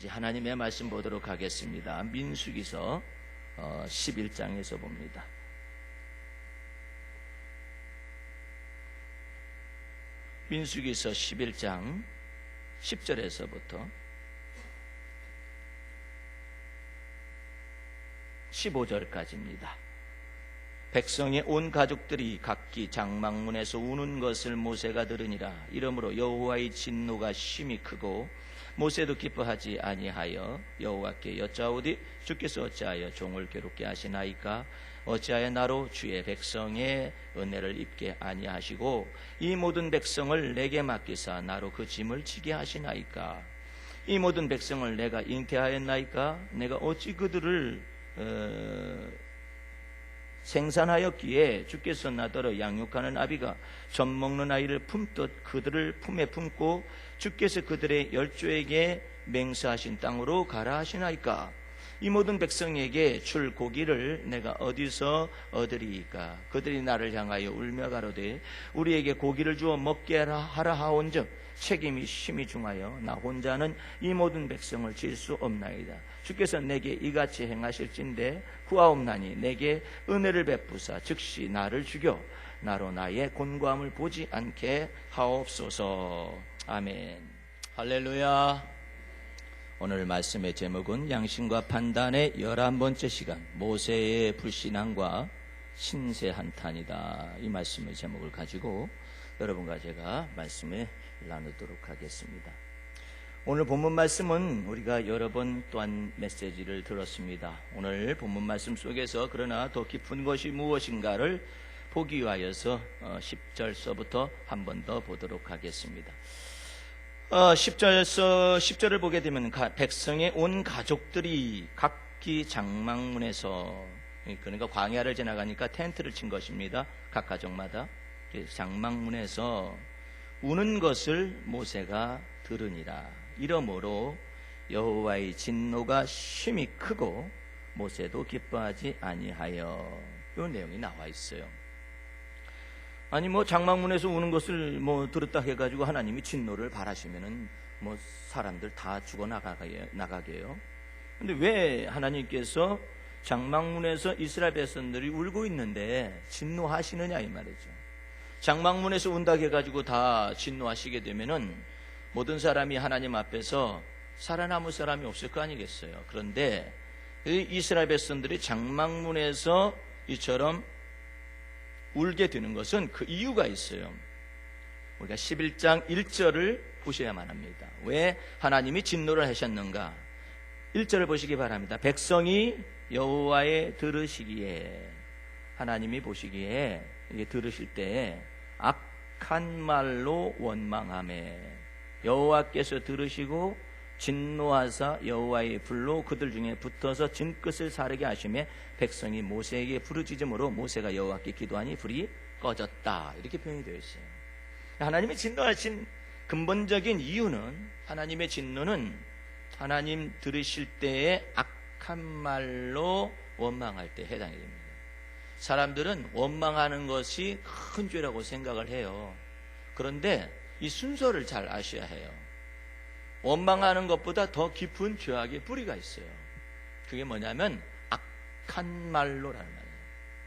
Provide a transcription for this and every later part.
이제 하나님의 말씀 보도록 하겠습니다. 민수기서 11장에서 봅니다. 민수기서 11장 10절에서부터 15절까지입니다. 백성의 온 가족들이 각기 장막문에서 우는 것을 모세가 들으니라. 이러므로 여호와의 진노가 심히 크고 모세도 기뻐하지 아니하여 여호와께 여짜오되 주께서 어찌하여 종을 괴롭게 하시나이까? 어찌하여 나로 주의 백성의 은혜를 입게 아니하시고 이 모든 백성을 내게 맡기사 나로 그 짐을 지게 하시나이까? 이 모든 백성을 내가 잉태하였나이까? 내가 어찌 그들을 생산하였기에 주께서 나더러 양육하는 아비가 젖 먹는 아이를 품듯 그들을 품에 품고 주께서 그들의 열조에게 맹세하신 땅으로 가라 하시나이까? 이 모든 백성에게 줄 고기를 내가 어디서 얻으리이까? 그들이 나를 향하여 울며 가로되 우리에게 고기를 주어 먹게 하라 하온즉 책임이 심히 중하여 나 혼자는 이 모든 백성을 질 수 없나이다. 주께서 내게 이같이 행하실진대 후하옵나니 내게 은혜를 베푸사 즉시 나를 죽여 나로 나의 곤고함을 보지 않게 하옵소서. 아멘. 할렐루야. 오늘 말씀의 제목은 양심과 판단의 11번째 시간, 모세의 불신앙과 신세 한탄이다. 이 말씀의 제목을 가지고 여러분과 제가 말씀을 나누도록 하겠습니다. 오늘 본문 말씀은 우리가 여러 번 또한 메시지를 들었습니다. 오늘 본문 말씀 속에서 그러나 더 깊은 것이 무엇인가를 보기 위하여서 10절서부터 한 번 더 보도록 하겠습니다. 10절을 보게 되면 백성의 온 가족들이 각기 장막문에서, 그러니까 광야를 지나가니까 텐트를 친 것입니다. 각 가족마다 장막문에서 우는 것을 모세가 들으니라. 이러므로 여호와의 진노가 심히 크고 모세도 기뻐하지 아니하여. 이 내용이 나와 있어요. 아니 장막문에서 우는 것을 들었다 해가지고 하나님이 진노를 바라시면은 사람들 다 죽어 나가게요. 근데 왜 하나님께서 장막문에서 이스라엘 백성들이 울고 있는데 진노하시느냐 이 말이죠. 장막문에서 운다 해가지고 다 진노하시게 되면은 모든 사람이 하나님 앞에서 살아남을 사람이 없을 거 아니겠어요. 그런데 이 이스라엘 백성들이 장막문에서 이처럼 울게 되는 것은 그 이유가 있어요. 우리가 11장 1절을 보셔야만 합니다. 왜 하나님이 진노를 하셨는가? 1절을 보시기 바랍니다. 백성이 여호와의 들으시기에, 하나님이 보시기에 이게 들으실 때 악한 말로 원망하매, 여호와께서 들으시고 진노하사 여호와의 불로 그들 중에 붙어서 진끝을 사르게 하시며 백성이 모세에게 부르짖음으로 모세가 여호와께 기도하니 불이 꺼졌다. 이렇게 표현이 되어 있어요. 하나님의 진노하신 근본적인 이유는, 하나님의 진노는 하나님 들으실 때에 악한 말로 원망할 때 해당이 됩니다. 사람들은 원망하는 것이 큰 죄라고 생각을 해요. 그런데 이 순서를 잘 아셔야 해요. 원망하는 것보다 더 깊은 죄악의 뿌리가 있어요. 그게 뭐냐면 악한 말로라는 말이에요.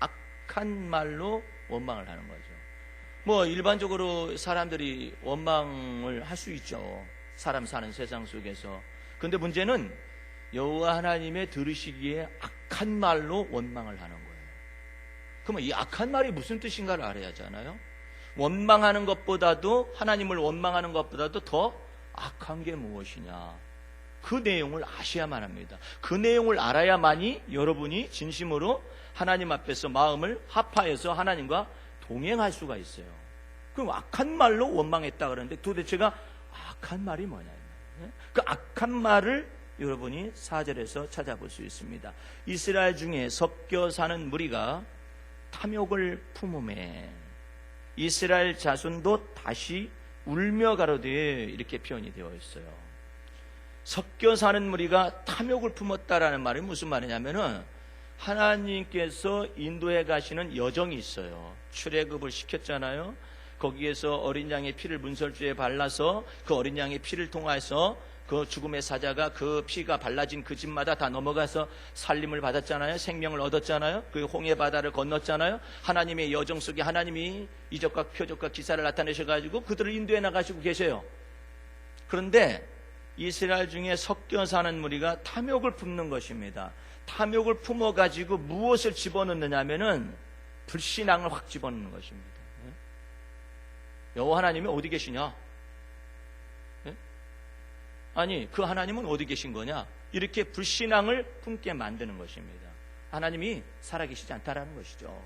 악한 말로 원망을 하는 거죠. 일반적으로 사람들이 원망을 할 수 있죠. 사람 사는 세상 속에서. 근데 문제는 여호와 하나님의 들으시기에 악한 말로 원망을 하는 거예요. 그러면 이 악한 말이 무슨 뜻인가를 알아야 하잖아요. 원망하는 것보다도, 하나님을 원망하는 것보다도 더 악한 게 무엇이냐, 그 내용을 아셔야만 합니다. 그 내용을 알아야만이 여러분이 진심으로 하나님 앞에서 마음을 합하여서 하나님과 동행할 수가 있어요. 그럼 악한 말로 원망했다 그러는데 도대체가 악한 말이 뭐냐, 그 악한 말을 여러분이 4절에서 찾아볼 수 있습니다. 이스라엘 중에 섞여 사는 무리가 탐욕을 품음에 이스라엘 자손도 다시 울며 가로되, 이렇게 표현이 되어 있어요. 섞여 사는 무리가 탐욕을 품었다라는 말이 무슨 말이냐면은 하나님께서 인도해 가시는 여정이 있어요. 출애굽을 시켰잖아요. 거기에서 어린 양의 피를 문설주에 발라서 그 어린 양의 피를 통해서 그 죽음의 사자가 그 피가 발라진 그 집마다 다 넘어가서 살림을 받았잖아요. 생명을 얻었잖아요. 그 홍해 바다를 건넜잖아요. 하나님의 여정 속에 하나님이 이적과 표적과 기사를 나타내셔가지고 그들을 인도해 나가시고 계세요. 그런데 이스라엘 중에 섞여 사는 무리가 탐욕을 품는 것입니다. 탐욕을 품어가지고 무엇을 집어넣느냐 하면은 불신앙을 확 집어넣는 것입니다. 여호와 하나님이 어디 계시냐? 아니, 그 하나님은 어디 계신 거냐? 이렇게 불신앙을 품게 만드는 것입니다. 하나님이 살아계시지 않다라는 것이죠.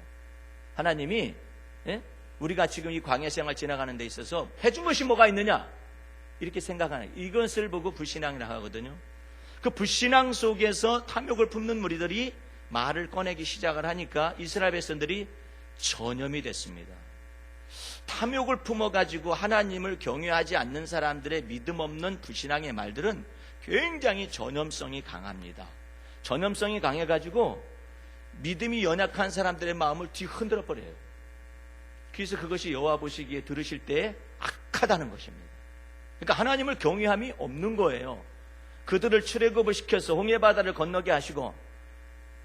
하나님이 우리가 지금 이 광야 생활 지나가는 데 있어서 해준 것이 뭐가 있느냐? 이렇게 생각하는, 이것을 보고 불신앙이라고 하거든요. 그 불신앙 속에서 탐욕을 품는 무리들이 말을 꺼내기 시작을 하니까 이스라엘 백성들이 전염이 됐습니다. 탐욕을 품어가지고 하나님을 경외하지 않는 사람들의 믿음 없는 불신앙의 말들은 굉장히 전염성이 강합니다. 전염성이 강해가지고 믿음이 연약한 사람들의 마음을 뒤흔들어 버려요. 그래서 그것이 여호와 보시기에 들으실 때 악하다는 것입니다. 그러니까 하나님을 경외함이 없는 거예요. 그들을 출애굽을 시켜서 홍해바다를 건너게 하시고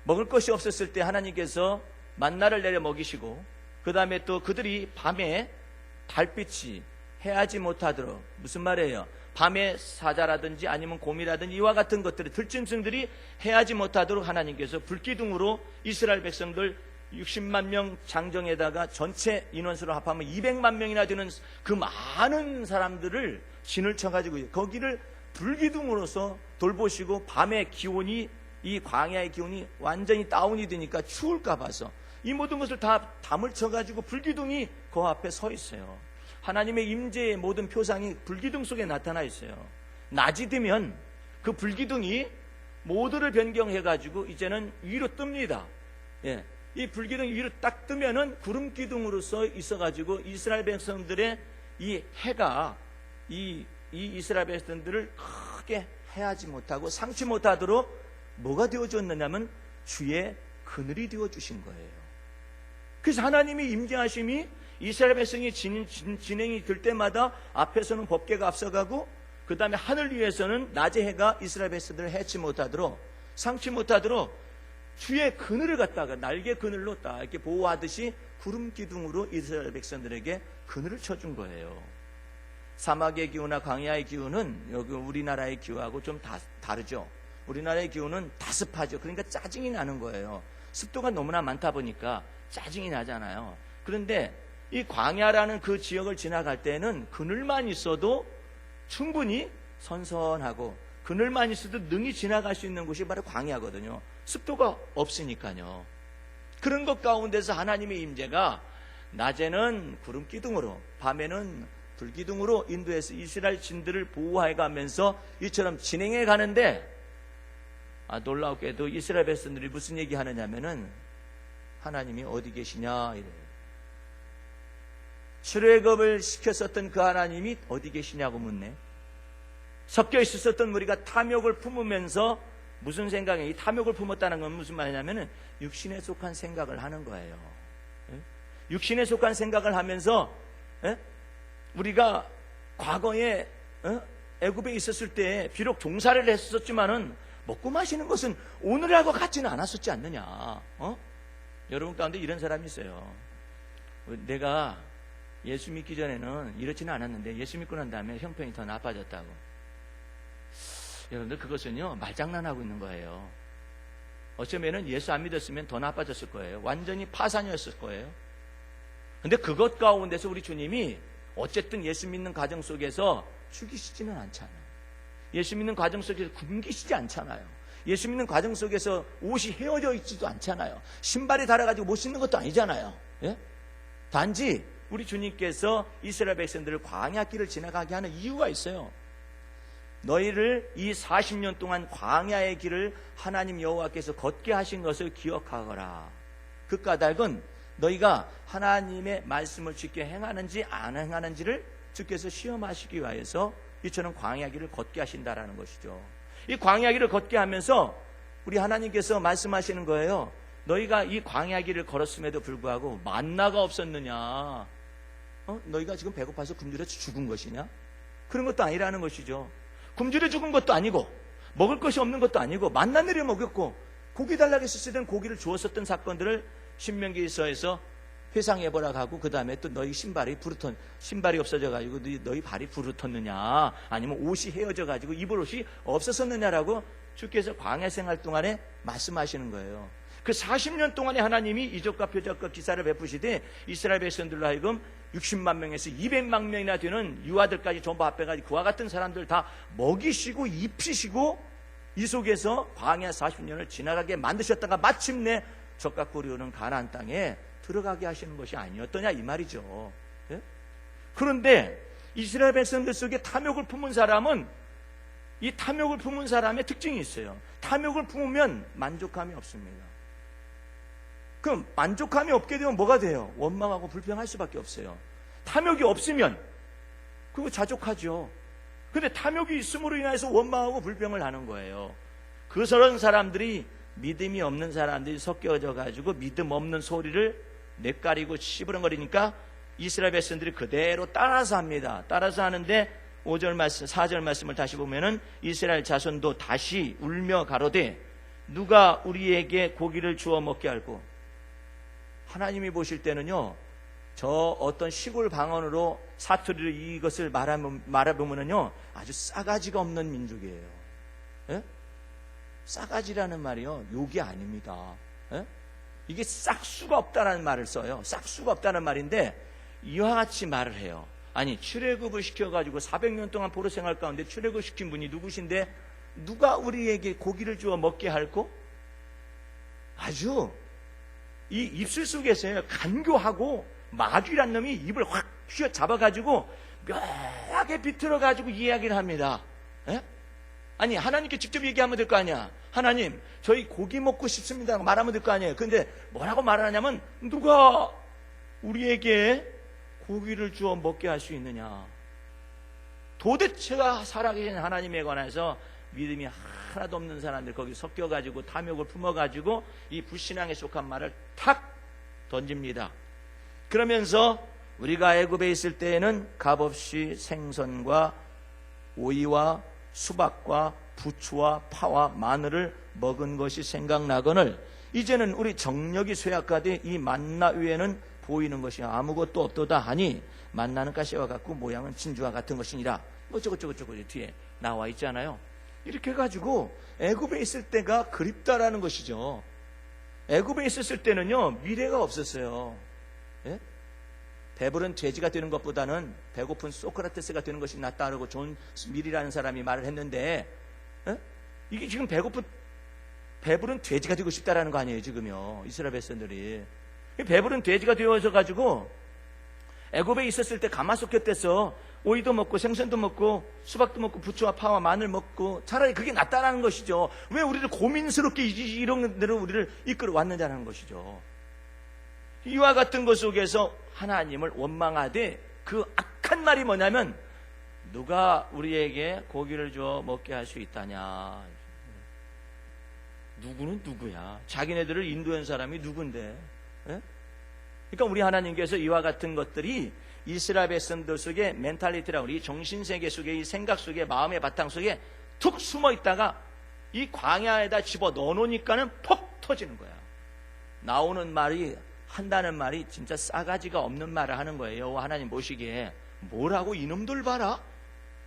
먹을 것이 없었을 때 하나님께서 만나를 내려 먹이시고 그 다음에 또 그들이 밤에 달빛이 해하지 못하도록, 무슨 말이에요? 밤에 사자라든지 아니면 곰이라든지 이와 같은 것들이, 들짐승들이 해하지 못하도록 하나님께서 불기둥으로 이스라엘 백성들 60만 명 장정에다가 전체 인원수로 합하면 200만 명이나 되는 그 많은 사람들을 진을 쳐가지고 거기를 불기둥으로서 돌보시고, 밤의 기온이, 이 광야의 기온이 완전히 다운이 되니까 추울까 봐서 이 모든 것을 다 담을 쳐가지고 불기둥이 그 앞에 서 있어요. 하나님의 임재의 모든 표상이 불기둥 속에 나타나 있어요. 낮이 되면 그 불기둥이 모두를 변경해가지고 이제는 위로 뜹니다. 예. 이 불기둥 위로 딱 뜨면은 구름 기둥으로서 있어가지고 이스라엘 백성들의 이 해가 이 이스라엘 백성들을 크게 해하지 못하고 상치 못하도록 뭐가 되어줬느냐면 주의 그늘이 되어주신 거예요. 그래서 하나님의 임재하심이 이스라엘 백성이 진행이 될 때마다 앞에서는 법궤가 앞서가고 그 다음에 하늘 위에서는 낮의 해가 이스라엘 백성들을 해치 못하도록, 상치 못하도록 주의 그늘을 갖다가 날개 그늘로 딱 이렇게 보호하듯이 구름 기둥으로 이스라엘 백성들에게 그늘을 쳐준 거예요. 사막의 기후나 광야의 기후는 여기 우리나라의 기후하고 좀 다르죠. 우리나라의 기후는 다습하죠. 그러니까 짜증이 나는 거예요. 습도가 너무나 많다 보니까 짜증이 나잖아요. 그런데 이 광야라는 그 지역을 지나갈 때는 그늘만 있어도 충분히 선선하고 그늘만 있어도 능히 지나갈 수 있는 곳이 바로 광야거든요. 습도가 없으니까요. 그런 것 가운데서 하나님의 임재가 낮에는 구름 기둥으로, 밤에는 불기둥으로 인도해서 이스라엘 진들을 보호해 가면서 이처럼 진행해 가는데, 놀랍게도 이스라엘 백성들이 무슨 얘기 하느냐면은 하나님이 어디 계시냐 이래요. 출애굽을 시켰었던 그 하나님이 어디 계시냐고 묻네. 섞여 있었던 무리가 탐욕을 품으면서 무슨 생각이에요? 이 탐욕을 품었다는 건 무슨 말이냐면은 육신에 속한 생각을 하는 거예요. 육신에 속한 생각을 하면서 우리가 과거에 애굽에 있었을 때 비록 종사를 했었지만은 먹고 마시는 것은 오늘하고 같지는 않았었지 않느냐. 여러분 가운데 이런 사람이 있어요. 내가 예수 믿기 전에는 이렇지는 않았는데 예수 믿고 난 다음에 형편이 더 나빠졌다고. 여러분들 그것은요 말장난하고 있는 거예요. 어쩌면은 예수 안 믿었으면 더 나빠졌을 거예요. 완전히 파산이었을 거예요. 근데 그것 가운데서 우리 주님이 어쨌든 예수 믿는 과정 속에서 죽이시지는 않잖아요. 예수 믿는 과정 속에서 굶기시지 않잖아요. 예수 믿는 과정 속에서 옷이 헤어져 있지도 않잖아요. 신발이 닳아가지고 못 신는 것도 아니잖아요. 예? 단지 우리 주님께서 이스라엘 백성들을 광야길을 지나가게 하는 이유가 있어요. 너희를 이 40년 동안 광야의 길을 하나님 여호와께서 걷게 하신 것을 기억하거라. 그 까닭은 너희가 하나님의 말씀을 지켜 행하는지 안 행하는지를 주께서 시험하시기 위해서 이처럼 광야길을 걷게 하신다라는 것이죠. 이 광야길을 걷게 하면서 우리 하나님께서 말씀하시는 거예요. 너희가 이 광야길을 걸었음에도 불구하고 만나가 없었느냐? 너희가 지금 배고파서 굶주려서 죽은 것이냐? 그런 것도 아니라는 것이죠. 굶주려 죽은 것도 아니고 먹을 것이 없는 것도 아니고 만나 내려 먹였고 고기 달라고 했을 때는 고기를 주었었던 사건들을 신명기서에서 회상해보라 하고 그 다음에 또 너희 신발이 없어져가지고 너희 발이 부르텄느냐 아니면 옷이 헤어져가지고 입을 옷이 없었었느냐라고 주께서 광야 생활 동안에 말씀하시는 거예요. 그 40년 동안에 하나님이 이적과 표적과 기사를 베푸시되 이스라엘 백성들로 하여금 60만 명에서 200만 명이나 되는 유아들까지 전부 합해가지고 그와 같은 사람들 다 먹이시고 입히시고 이 속에서 광야 40년을 지나가게 만드셨다가 마침내 적과 꿀이 흐르는 가나안 땅에 들어가게 하시는 것이 아니었더냐 이 말이죠. 예? 그런데 이스라엘 백성들 속에 탐욕을 품은 사람은 이 탐욕을 품은 사람의 특징이 있어요. 탐욕을 품으면 만족감이 없습니다. 그럼 만족감이 없게 되면 뭐가 돼요? 원망하고 불평할 수밖에 없어요. 탐욕이 없으면 그거 자족하죠. 근데 탐욕이 있음으로 인해서 원망하고 불평을 하는 거예요. 그런 사람들이 믿음이 없는 사람들이 섞여져 가지고 믿음 없는 소리를 내까리고 시부렁거리니까 이스라엘 백성들이 그대로 따라서 합니다. 따라서 하는데 5절 말씀, 4절 말씀을 다시 보면은 이스라엘 자손도 다시 울며 가로되 누가 우리에게 고기를 주어 먹게 할꼬. 하나님이 보실 때는요, 저 어떤 시골 방언으로 사투리로 이것을 말해보면은요, 아주 싸가지가 없는 민족이에요. 예? 싸가지라는 말이요, 욕이 아닙니다. 예? 이게 싹수가 없다는 말을 써요. 싹수가 없다는 말인데, 이와 같이 말을 해요. 아니, 출애굽을 시켜가지고 400년 동안 포로 생활 가운데 출애굽 시킨 분이 누구신데, 누가 우리에게 고기를 주어 먹게 할꼬? 아주, 이 입술 속에서 간교하고 마귀란 놈이 입을 확 휘어 잡아가지고 묘하게 비틀어가지고 이야기를 합니다. 에? 아니 하나님께 직접 얘기하면 될 거 아니야. 하나님 저희 고기 먹고 싶습니다 말하면 될 거 아니에요. 근데 뭐라고 말하냐면 누가 우리에게 고기를 주어 먹게 할 수 있느냐. 도대체가 살아계신 하나님에 관해서 믿음이 하나도 없는 사람들 거기 섞여가지고 탐욕을 품어가지고 이 불신앙에 속한 말을 탁 던집니다. 그러면서 우리가 애굽에 있을 때에는 값없이 생선과 오이와 수박과 부추와 파와 마늘을 먹은 것이 생각나거늘 이제는 우리 정력이 쇠약하되 이 만나 위에는 보이는 것이 아무것도 없도다 하니 만나는 가시와 같고 모양은 진주와 같은 것이니라. 뭐 저거 뒤에 나와 있잖아요. 이렇게 해가지고 애굽에 있을 때가 그립다라는 것이죠. 애굽에 있었을 때는요 미래가 없었어요. 예? 배부른 돼지가 되는 것보다는 배고픈 소크라테스가 되는 것이 낫다라고 존 밀이라는 사람이 말을 했는데 예? 이게 지금 배부른 돼지가 되고 싶다라는 거 아니에요 지금요. 이스라엘 백성들이 배부른 돼지가 되어서 가지고 애굽에 있었을 때 가마솥곁에서 오이도 먹고 생선도 먹고 수박도 먹고 부추와 파와 마늘 먹고 차라리 그게 낫다라는 것이죠. 왜 우리를 고민스럽게 이런 데로 우리를 이끌어 왔느냐는 것이죠. 이와 같은 것 속에서 하나님을 원망하되 그 악한 말이 뭐냐면 누가 우리에게 고기를 줘 먹게 할 수 있다냐. 누구는 누구야. 자기네들을 인도한 사람이 누군데. 예? 그러니까 우리 하나님께서 이와 같은 것들이 이스라엘 백성들 속에 멘탈리티라고 우리 정신세계 속에 이 생각 속에 마음의 바탕 속에 툭 숨어 있다가 이 광야에다 집어 넣어놓으니까는 퍽 터지는 거야. 나오는 말이 한다는 말이 진짜 싸가지가 없는 말을 하는 거예요. 하나님 보시기에 뭐라고 이놈들 봐라.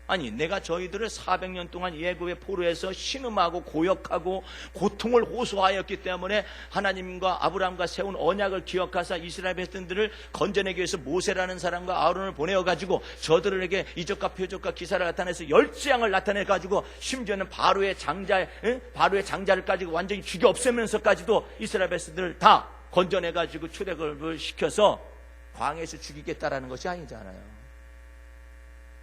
아니 내가 저희들을 400년 동안 애굽의 포로에서 신음하고 고역하고 고통을 호소하였기 때문에 하나님과 아브라함과 세운 언약을 기억하사 이스라엘 백성들을 건져내기 위해서 모세라는 사람과 아론을 보내어가지고 저들에게 이적과 표적과 기사를 나타내서 열재앙을 나타내가지고 심지어는 바로의 장자를 가지고 완전히 죽여 없애면서까지도 이스라엘 백성들을 다 건져내가지고 출애굽을 시켜서 광야에서 죽이겠다라는 것이 아니잖아요.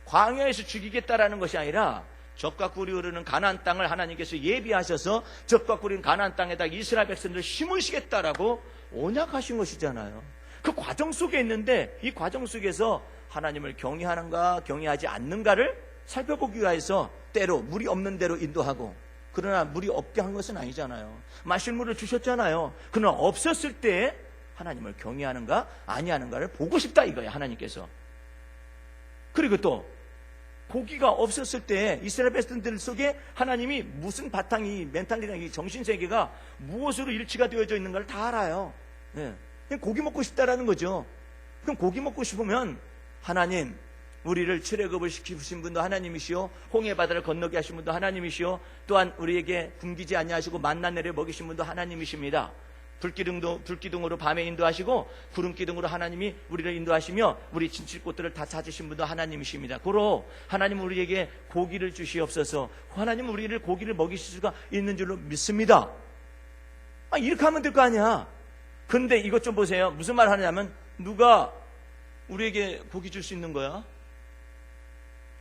광야에서 죽이겠다라는 것이 아니라 젖과 꿀이 흐르는 가나안 땅을 하나님께서 예비하셔서 젖과 꿀이 흐르는 가나안 땅에다 이스라엘 백성들을 심으시겠다라고 언약하신 것이잖아요. 그 과정 속에 있는데 이 과정 속에서 하나님을 경외하는가 경외하지 않는가를 살펴보기 위해서 때로 물이 없는 대로 인도하고 그러나 물이 없게 한 것은 아니잖아요. 마실 물을 주셨잖아요. 그러나 없었을 때 하나님을 경외하는가 아니하는가를 보고 싶다 이거예요. 하나님께서. 그리고 또 고기가 없었을 때 이스라엘 백성들 속에 하나님이 무슨 바탕이 멘탈이나 정신세계가 무엇으로 일치가 되어져 있는 걸 다 알아요. 예. 그냥 고기 먹고 싶다라는 거죠. 그럼 고기 먹고 싶으면 하나님, 우리를 출애굽을 시키신 분도 하나님이시오, 홍해 바다를 건너게 하신 분도 하나님이시오, 또한 우리에게 굶기지 아니하시고 만나 내려 먹이신 분도 하나님이십니다. 불기둥으로 밤에 인도하시고 구름기둥으로 하나님이 우리를 인도하시며 우리 진칠꽃들을 다 찾으신 분도 하나님이십니다. 고로 하나님 우리에게 고기를 주시옵소서. 하나님 우리를 고기를 먹이실 수가 있는 줄로 믿습니다. 이렇게 하면 될 거 아니야. 근데 이것 좀 보세요. 무슨 말 하냐면, 누가 우리에게 고기 줄 수 있는 거야?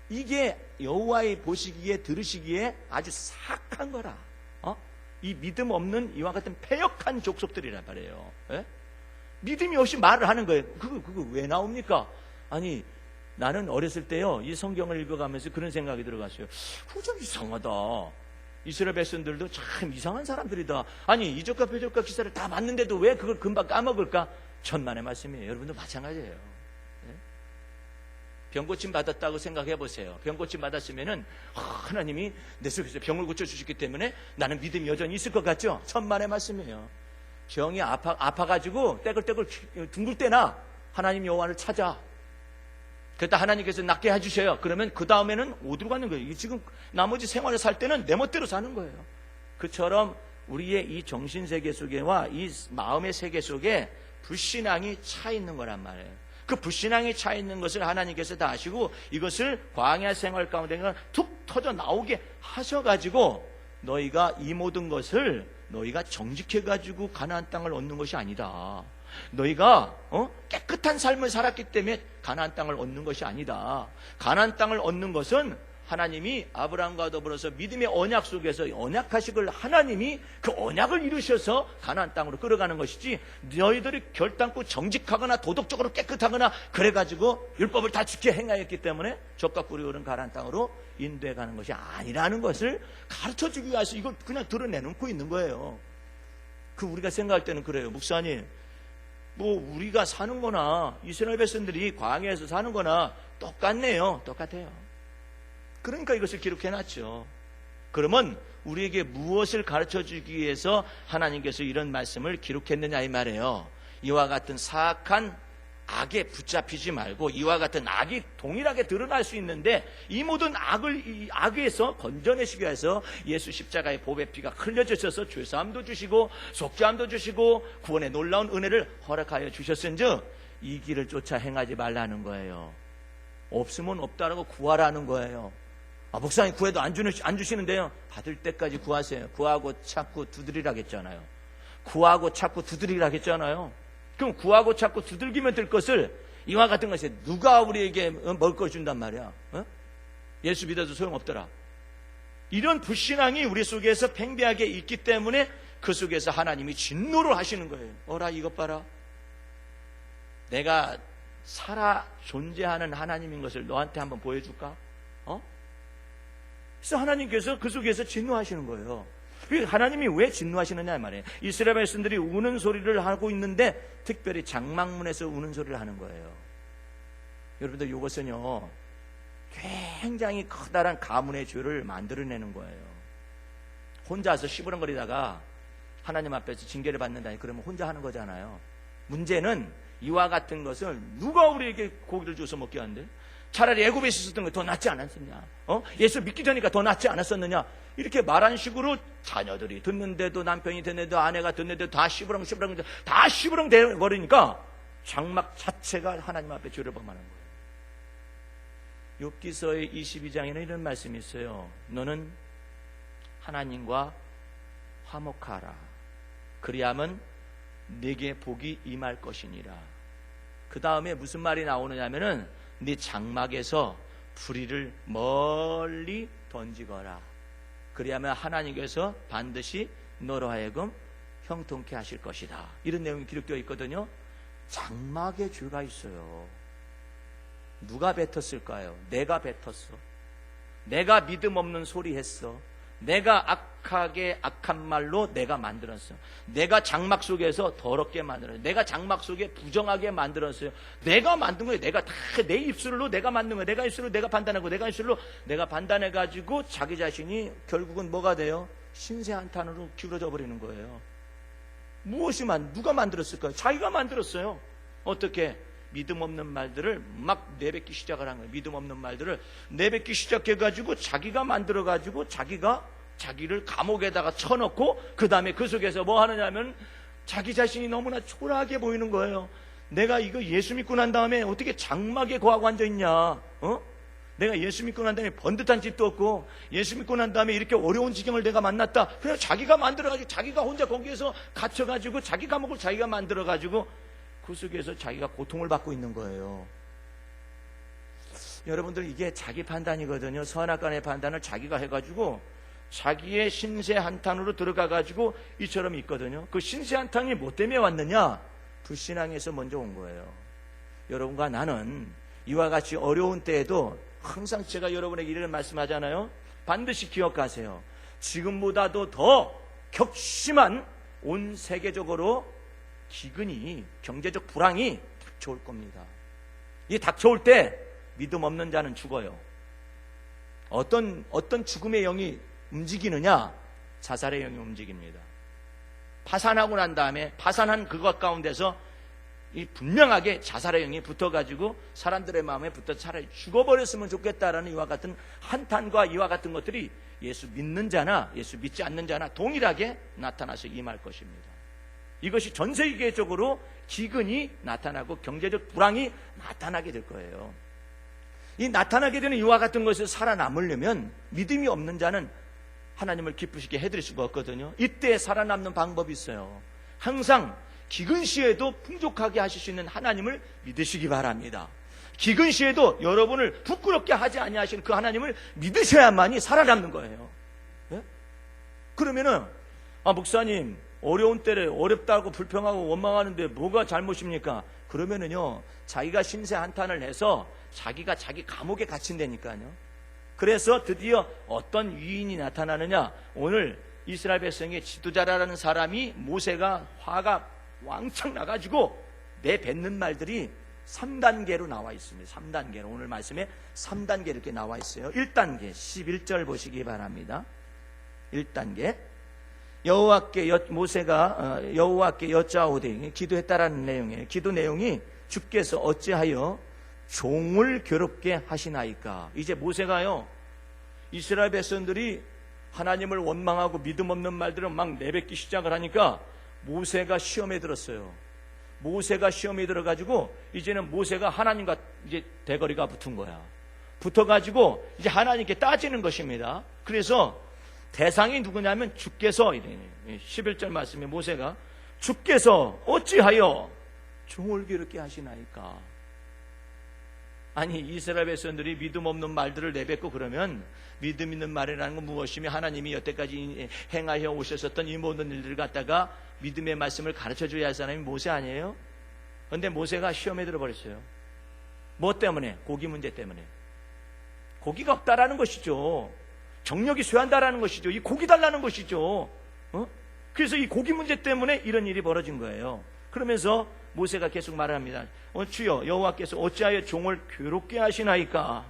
이게 여호와의 보시기에 들으시기에 아주 사악한 거라. 이 믿음 없는 이와 같은 패역한 족속들이란 말이에요. 예? 믿음이 없이 말을 하는 거예요. 그거 왜 나옵니까? 아니, 나는 어렸을 때요, 이 성경을 읽어가면서 그런 생각이 들어갔어요. 그거 좀 이상하다. 이스라엘 백성들도 참 이상한 사람들이다. 아니, 이적과 표적과 기사를 다 봤는데도 왜 그걸 금방 까먹을까? 천만의 말씀이에요. 여러분도 마찬가지예요. 병고침 받았다고 생각해 보세요. 병고침 받았으면은 하나님이 내 속에서 병을 고쳐주셨기 때문에 나는 믿음이 여전히 있을 것 같죠? 천만의 말씀이에요. 병이 아파가지고 떼글떼글 둥글 때나 하나님 여호와를 찾아. 그랬다 하나님께서 낫게 해주셔요. 그러면 그 다음에는 어디로 가는 거예요? 지금 나머지 생활을 살 때는 내 멋대로 사는 거예요. 그처럼 우리의 이 정신세계 속에와 이 마음의 세계 속에 불신앙이 차 있는 거란 말이에요. 그 불신앙이 차 있는 것을 하나님께서 다 아시고 이것을 광야 생활 가운데 툭 터져 나오게 하셔가지고 너희가 이 모든 것을 너희가 정직해가지고 가나안 땅을 얻는 것이 아니다. 너희가 깨끗한 삶을 살았기 때문에 가나안 땅을 얻는 것이 아니다. 가나안 땅을 얻는 것은 하나님이 아브라함과 더불어서 믿음의 언약 속에서 언약하시길 하나님이 그 언약을 이루셔서 가나안 땅으로 끌어가는 것이지, 너희들이 결단코 정직하거나 도덕적으로 깨끗하거나 그래가지고 율법을 다 지켜 행하였기 때문에 젖과 꿀이 흐르는 가나안 땅으로 인도해 가는 것이 아니라는 것을 가르쳐주기 위해서 이걸 그냥 드러내놓고 있는 거예요. 우리가 생각할 때는 그래요. 목사님, 우리가 사는 거나 이스라엘 백성들이 광야에서 사는 거나 똑같네요. 똑같아요. 그러니까 이것을 기록해놨죠. 그러면 우리에게 무엇을 가르쳐주기 위해서 하나님께서 이런 말씀을 기록했느냐 이 말이에요. 이와 같은 사악한 악에 붙잡히지 말고, 이와 같은 악이 동일하게 드러날 수 있는데 이 모든 이 악에서 건져내시기 위해서 예수 십자가의 보배 피가 흘려주셔서 죄사함도 주시고 속죄함도 주시고 구원의 놀라운 은혜를 허락하여 주셨은즉 이 길을 쫓아 행하지 말라는 거예요. 없으면 없다라고 구하라는 거예요. 목사님 구해도 안 주시는데요. 받을 때까지 구하세요. 구하고 찾고 두드리라겠잖아요. 구하고 찾고 두드리라겠잖아요. 그럼 구하고 찾고 두들기면 될 것을 이와 같은 것에 누가 우리에게 먹을 걸 준단 말이야. 예수 믿어도 소용없더라. 이런 불신앙이 우리 속에서 팽배하게 있기 때문에 그 속에서 하나님이 진노를 하시는 거예요. 어라 이것 봐라. 내가 살아 존재하는 하나님인 것을 너한테 한번 보여줄까? 그래서 하나님께서 그 속에서 진노하시는 거예요. 하나님이 왜 진노하시느냐 말이에요. 이스라엘 백성들이 우는 소리를 하고 있는데 특별히 장막문에서 우는 소리를 하는 거예요. 여러분들 이것은요 굉장히 커다란 가문의 죄를 만들어내는 거예요. 혼자서 시부렁거리다가 하나님 앞에서 징계를 받는다 그러면 혼자 하는 거잖아요. 문제는 이와 같은 것을 누가 우리에게 고기를 줘서 먹게 하는데, 차라리 애굽에 있었던 게 더 낫지 않았느냐? 예수 믿기 전이니까 더 낫지 않았었느냐? 이렇게 말한 식으로 자녀들이 듣는데도, 남편이 듣는데도, 아내가 듣는데도 다 시부렁 돼버리니까 장막 자체가 하나님 앞에 죄를 범하는 거예요. 욥기서의 22장에는 이런 말씀이 있어요. 너는 하나님과 화목하라. 그리하면 네게 복이 임할 것이니라. 그 다음에 무슨 말이 나오느냐면은 네 장막에서 불의를 멀리 던지거라. 그리하면 하나님께서 반드시 너로 하여금 형통케 하실 것이다. 이런 내용이 기록되어 있거든요. 장막에 죄가 있어요. 누가 뱉었을까요? 내가 뱉었어. 내가 믿음 없는 소리 했어. 내가 악하게 악한 말로 내가 만들었어. 내가 장막 속에서 더럽게 만들었어요. 내가 장막 속에 부정하게 만들었어요. 내가 만든 거예요. 내가 다 내 입술로 내가 만든 거예요. 내가 입술로 내가 판단하고 내가 입술로 내가 판단해가지고 자기 자신이 결국은 뭐가 돼요? 신세 한탄으로 기울어져 버리는 거예요. 누가 만들었을까요? 자기가 만들었어요. 어떻게? 믿음 없는 말들을 막 내뱉기 시작을 한 거예요. 믿음 없는 말들을 내뱉기 시작해가지고 자기가 만들어가지고 자기를 감옥에다가 쳐넣고 그 다음에 그 속에서 뭐 하느냐면 자기 자신이 너무나 초라하게 보이는 거예요. 내가 이거 예수 믿고 난 다음에 어떻게 장막에 거하고 앉아있냐? 내가 예수 믿고 난 다음에 번듯한 집도 없고 예수 믿고 난 다음에 이렇게 어려운 지경을 내가 만났다. 그냥 자기가 만들어가지고 자기가 혼자 거기에서 갇혀가지고 자기 감옥을 자기가 만들어가지고 그 속에서 자기가 고통을 받고 있는 거예요. 여러분들 이게 자기 판단이거든요. 선악간의 판단을 자기가 해가지고 자기의 신세 한탄으로 들어가가지고 이처럼 있거든요. 그 신세 한탄이 뭐 때문에 왔느냐? 불신앙에서 먼저 온 거예요. 여러분과 나는 이와 같이 어려운 때에도 항상 제가 여러분에게 이런 말씀하잖아요. 반드시 기억하세요. 지금보다도 더 격심한 온 세계적으로 기근이, 경제적 불황이 닥쳐올 겁니다. 이 닥쳐올 때 믿음 없는 자는 죽어요. 어떤 죽음의 영이 움직이느냐? 자살의 영이 움직입니다. 파산하고 난 다음에 파산한 그것 가운데서 이 분명하게 자살의 영이 붙어가지고 사람들의 마음에 붙어 차라리 죽어버렸으면 좋겠다라는 이와 같은 한탄과 이와 같은 것들이 예수 믿는 자나 예수 믿지 않는 자나 동일하게 나타나서 임할 것입니다. 이것이 전 세계적으로 기근이 나타나고 경제적 불황이 나타나게 될 거예요. 이 나타나게 되는 이와 같은 것을 살아남으려면 믿음이 없는 자는 하나님을 기쁘시게 해드릴 수가 없거든요. 이때 살아남는 방법이 있어요. 항상 기근 시에도 풍족하게 하실 수 있는 하나님을 믿으시기 바랍니다. 기근 시에도 여러분을 부끄럽게 하지 아니하시는 그 하나님을 믿으셔야만이 살아남는 거예요. 예? 그러면은 목사님 어려운 때를 어렵다고 불평하고 원망하는데 뭐가 잘못입니까? 그러면은요 자기가 신세 한탄을 해서 자기가 자기 감옥에 갇힌다니까요. 그래서 드디어 어떤 위인이 나타나느냐? 오늘 이스라엘 백성의 지도자라는 사람이 모세가 화가 왕창 나가지고 내뱉는 말들이 3단계로 나와 있습니다. 3단계로 오늘 말씀에 3단계 이렇게 나와 있어요. 1단계 11절 보시기 바랍니다. 1단계 모세가 여호와께 여짜오되 기도했다라는 내용이에요. 기도 내용이 주께서 어찌하여 종을 괴롭게 하시나이까. 이제 모세가요 이스라엘 백성들이 하나님을 원망하고 믿음 없는 말들을 막 내뱉기 시작을 하니까 모세가 시험에 들었어요. 모세가 시험에 들어가지고 이제는 모세가 하나님과 이제 대거리가 붙은 거야. 붙어가지고 이제 하나님께 따지는 것입니다. 그래서 대상이 누구냐면 주께서 11절 말씀에 모세가 주께서 어찌하여 종을 괴롭게 하시나이까. 아니 이스라엘 백성들이 믿음 없는 말들을 내뱉고 그러면 믿음 있는 말이라는 건 무엇이며 하나님이 여태까지 행하여 오셨었던 이 모든 일들을 갖다가 믿음의 말씀을 가르쳐줘야 할 사람이 모세 아니에요? 그런데 모세가 시험에 들어버렸어요. 뭐 때문에? 고기 문제 때문에. 고기가 없다라는 것이죠. 정력이 쇠한다라는 것이죠. 이 고기 달라는 것이죠. 그래서 이 고기 문제 때문에 이런 일이 벌어진 거예요. 그러면서 모세가 계속 말을 합니다. 주여 여호와께서 어찌하여 종을 괴롭게 하시나이까.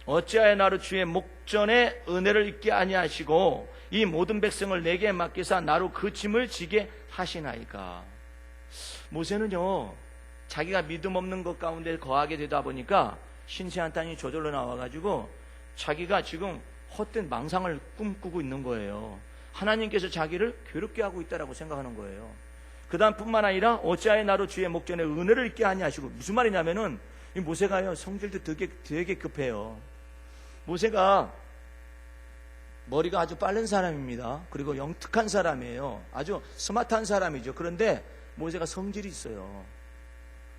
어찌하여 나로 주의 목전에 은혜를 잊게 아니하시고 이 모든 백성을 내게 맡기사 나로 그 짐을 지게 하시나이까. 모세는요 자기가 믿음 없는 것 가운데 거하게 되다 보니까 신세 한탄이 저절로 나와가지고 자기가 지금 헛된 망상을 꿈꾸고 있는 거예요. 하나님께서 자기를 괴롭게 하고 있다라고 생각하는 거예요. 그 다음 뿐만 아니라 어찌하여 나로 주의 목전에 은혜를 잊게 하냐시고. 무슨 말이냐면은 이 모세가요 성질도 되게 급해요. 모세가 머리가 아주 빠른 사람입니다. 그리고 영특한 사람이에요. 아주 스마트한 사람이죠. 그런데 모세가 성질이 있어요.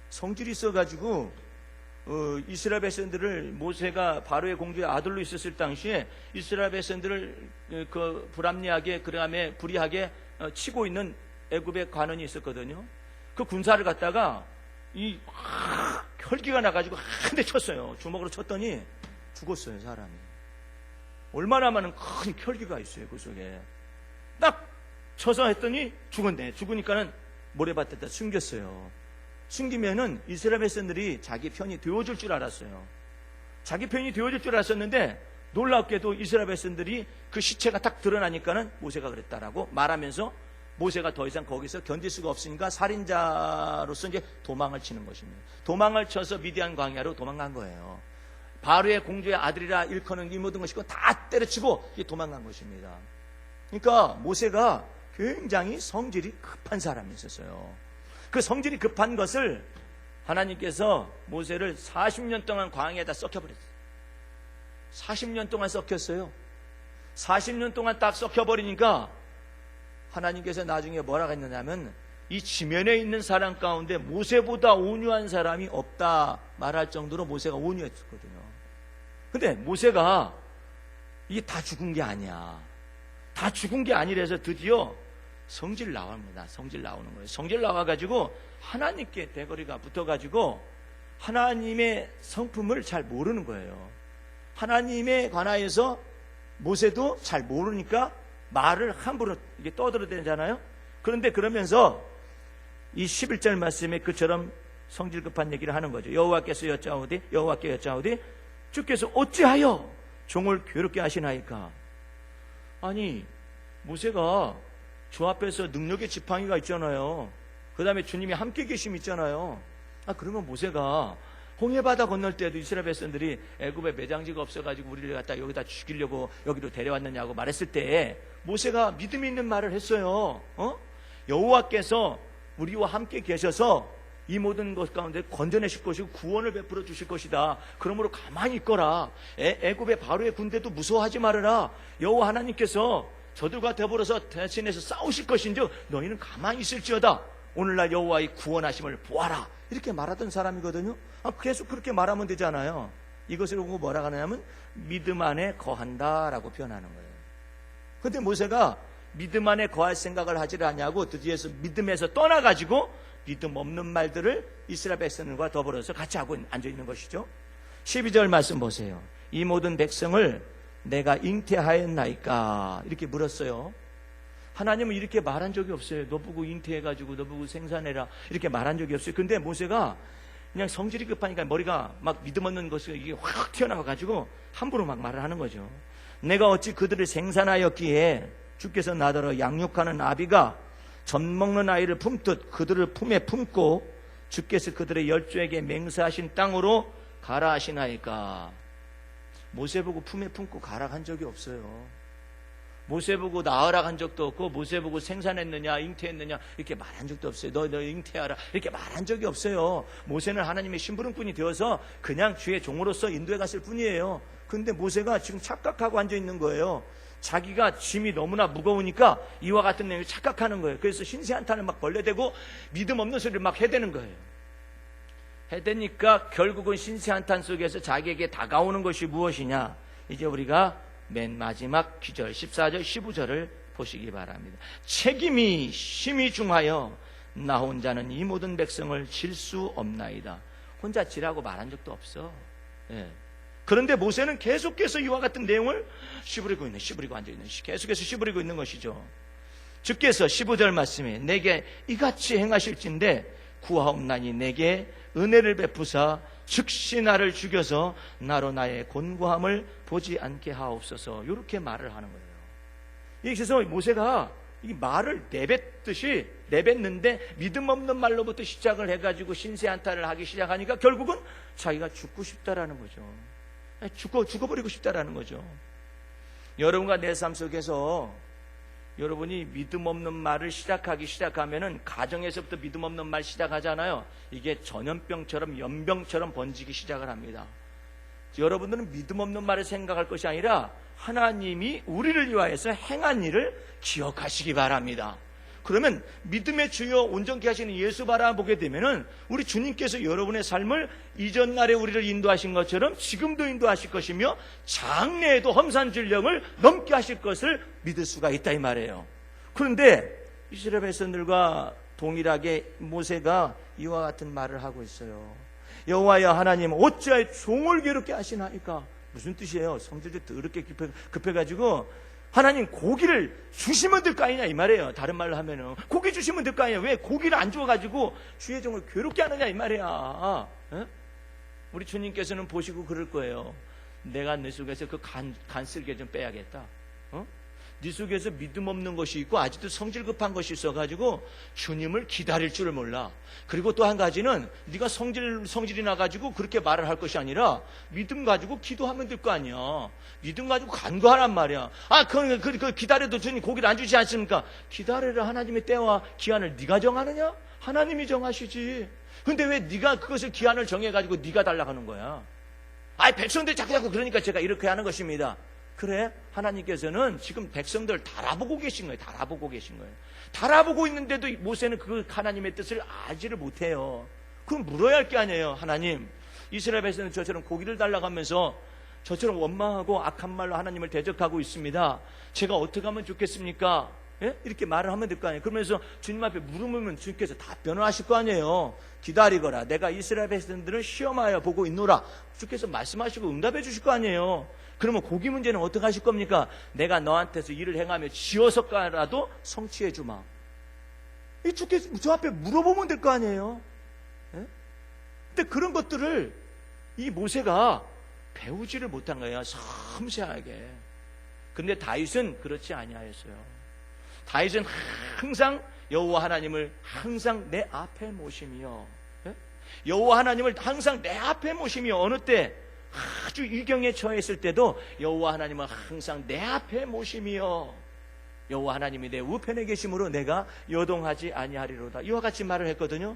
성질이 있어가지고 이스라엘 백성들을 모세가 바로의 공주의 아들로 있었을 당시에 이스라엘 백성들을 그 불합리하게 그다음에 불의하게 치고 있는 애굽의 관원이 있었거든요. 그 군사를 갖다가 이 혈기가 나가지고 한 대 쳤어요. 주먹으로 쳤더니 죽었어요, 사람이. 얼마나 많은 큰 혈기가 있어요. 그 속에 딱 쳐서 했더니 죽었네. 죽으니까는 모래밭에다 숨겼어요. 숨기면은 이스라엘 백성들이 자기 편이 되어줄 줄 알았어요. 자기 편이 되어줄 줄 알았었는데 놀랍게도 이스라엘 백성들이 그 시체가 딱 드러나니까는 모세가 그랬다라고 말하면서 모세가 더 이상 거기서 견딜 수가 없으니까 살인자로서 이제 도망을 치는 것입니다. 도망을 쳐서 미디안 광야로 도망간 거예요. 바로의 공주의 아들이라 일컫는 이 모든 것이고 다 때려치고 도망간 것입니다. 그러니까 모세가 굉장히 성질이 급한 사람이 있었어요. 그 성질이 급한 것을 하나님께서 모세를 40년 동안 광야에다 썩혀버렸어요. 40년 동안 썩혔어요. 40년 동안 딱 썩혀버리니까 하나님께서 나중에 뭐라고 했느냐면 이 지면에 있는 사람 가운데 모세보다 온유한 사람이 없다 말할 정도로 모세가 온유했거든요. 근데 모세가 이게 다 죽은 게 아니야. 다 죽은 게 아니라서 드디어 성질 나옵니다. 성질 나오는 거예요. 성질 나와가지고 하나님께 대거리가 붙어가지고 하나님의 성품을 잘 모르는 거예요. 하나님에 관하여서 모세도 잘 모르니까 말을 함부로 이게 떠들어대잖아요. 그런데 그러면서 이 11절 말씀에 그처럼 성질 급한 얘기를 하는 거죠. 여호와께 여짜오되 주께서 어찌하여 종을 괴롭게 하시나이까. 아니 모세가 주 앞에서 능력의 지팡이가 있잖아요. 그 다음에 주님이 함께 계심이 있잖아요. 그러면 모세가 홍해바다 건널 때도 이스라엘 백성들이 애굽에 매장지가 없어가지고 우리를 갖다 여기다 죽이려고 여기로 데려왔느냐고 말했을 때 모세가 믿음 있는 말을 했어요. 여호와께서 우리와 함께 계셔서 이 모든 것 가운데 건져내실 것이고 구원을 베풀어 주실 것이다. 그러므로 가만히 있거라. 애굽의 바로의 군대도 무서워하지 말아라. 여호와 하나님께서 저들과 더불어서 대신해서 싸우실 것인즉 너희는 가만히 있을지어다. 오늘날 여호와의 구원하심을 보아라. 이렇게 말하던 사람이거든요. 계속 그렇게 말하면 되잖아요. 이것을 보고 뭐라고 하냐면 믿음 안에 거한다라고 표현하는 거예요. 그런데 모세가 믿음 안에 거할 생각을 하지 않냐고 드디어 믿음에서 떠나가지고 믿음 없는 말들을 이스라엘 백성들과 더불어서 같이 하고 앉아있는 것이죠. 12절 말씀 보세요. 이 모든 백성을 내가 잉태하였나이까 이렇게 물었어요. 하나님은 이렇게 말한 적이 없어요. 너 보고 잉태해가지고 너 보고 생산해라 이렇게 말한 적이 없어요. 근데 모세가 그냥 성질이 급하니까 머리가 막 믿음 없는 것이 이게 확 튀어나와가지고 함부로 막 말을 하는 거죠. 내가 어찌 그들을 생산하였기에 주께서 나더러 양육하는 아비가 젖 먹는 아이를 품듯 그들을 품에 품고 주께서 그들의 열조에게 맹세하신 땅으로 가라 하시나이까. 모세 보고 품에 품고 가라 한 적이 없어요. 모세 보고 낳으라 한 적도 없고 모세 보고 생산했느냐 잉태했느냐 이렇게 말한 적도 없어요. 너 잉태하라 이렇게 말한 적이 없어요. 모세는 하나님의 심부름꾼이 되어서 그냥 주의 종으로서 인도해 갔을 뿐이에요. 그런데 모세가 지금 착각하고 앉아있는 거예요. 자기가 짐이 너무나 무거우니까 이와 같은 내용을 착각하는 거예요. 그래서 신세한탄을 막 벌레대고 믿음 없는 소리를 막 해대는 거예요. 해대니까 결국은 신세한탄 속에서 자기에게 다가오는 것이 무엇이냐. 이제 우리가 맨 마지막 기절 14절 15절을 보시기 바랍니다. 책임이 심히 중하여 나 혼자는 이 모든 백성을 질 수 없나이다. 혼자 지라고 말한 적도 없어. 그런데 모세는 계속해서 이와 같은 내용을 씨부리고 앉아있는, 계속해서 씨부리고 있는 것이죠. 주께서 15절 말씀에 내게 이같이 행하실진데 구하옵나니 내게 은혜를 베푸사 즉시 나를 죽여서 나로 나의 곤고함을 보지 않게 하옵소서. 이렇게 말을 하는 거예요. 그래서 모세가 이 말을 내뱉는데 믿음 없는 말로부터 시작을 해가지고 신세한탄을 하기 시작하니까 결국은 자기가 죽고 싶다라는 거죠. 죽어버리고 싶다라는 거죠. 여러분과 내 삶 속에서 여러분이 믿음 없는 말을 시작하면은 가정에서부터 믿음 없는 말 시작하잖아요. 이게 전염병처럼 연병처럼 번지기 시작을 합니다. 여러분들은 믿음 없는 말을 생각할 것이 아니라 하나님이 우리를 위하여서 행한 일을 기억하시기 바랍니다. 그러면 믿음의 주여 온전케 하시는 예수 바라보게 되면은 우리 주님께서 여러분의 삶을 이전날에 우리를 인도하신 것처럼 지금도 인도하실 것이며 장래에도 험산질령을 넘게 하실 것을 믿을 수가 있다 이 말이에요. 그런데 이스라엘 백성들과 동일하게 모세가 이와 같은 말을 하고 있어요. 여호와여 하나님 어찌하여 종을 괴롭게 하시나이까. 무슨 뜻이에요? 성질도 더럽게 급해가지고 하나님 고기를 주시면 될 거 아니냐 이 말이에요. 다른 말로 하면은 고기 주시면 될 거 아니냐. 왜 고기를 안 줘가지고 주의 종을 괴롭게 하느냐 이 말이야. 에? 우리 주님께서는 보시고 그럴 거예요. 내가 내 속에서 그 간쓸게 좀 빼야겠다. 네 속에서 믿음 없는 것이 있고 아직도 성질 급한 것이 있어가지고 주님을 기다릴 줄을 몰라. 그리고 또 한 가지는 네가 성질이 나가지고 그렇게 말을 할 것이 아니라 믿음 가지고 기도하면 될 거 아니야. 믿음 가지고 간구하란 말이야. 그 기다려도 주님 고기를 안 주지 않습니까? 기다려라. 하나님의 때와 기한을 네가 정하느냐? 하나님이 정하시지. 근데 왜 네가 그것을 기한을 정해가지고 네가 달라고 하는 거야? 백성들 자꾸 그러니까 제가 이렇게 하는 것입니다. 그래? 하나님께서는 지금 백성들 달아보고 계신 거예요. 달아보고 계신 거예요. 달아보고 있는데도 모세는 그 하나님의 뜻을 알지를 못해요. 그럼 물어야 할 게 아니에요. 하나님, 이스라엘 백성은 저처럼 고기를 달라고 하면서 저처럼 원망하고 악한 말로 하나님을 대적하고 있습니다. 제가 어떻게 하면 좋겠습니까? 예? 이렇게 말을 하면 될 거 아니에요. 그러면서 주님 앞에 물으면 주님께서 답변을 하실 거 아니에요. 기다리거라. 내가 이스라엘 백성들을 시험하여 보고 있노라. 주께서 말씀하시고 응답해 주실 거 아니에요. 그러면 고기 문제는 어떻게 하실 겁니까? 내가 너한테서 일을 행하며 지어서라도 성취해 주마. 이 주께서 저 앞에 물어보면 될 거 아니에요. 예? 근데 그런 것들을 이 모세가 배우지를 못한 거예요. 섬세하게. 근데 다윗은 그렇지 아니하였어요. 다윗은 항상 여호와 하나님을 항상 내 앞에 모시며, 예? 여호와 하나님을 항상 내 앞에 모시며, 어느 때 아주 위경에 처했을 때도 여호와 하나님을 항상 내 앞에 모시며, 여호와 하나님이 내 우편에 계심으로 내가 요동하지 아니하리로다. 이와 같이 말을 했거든요.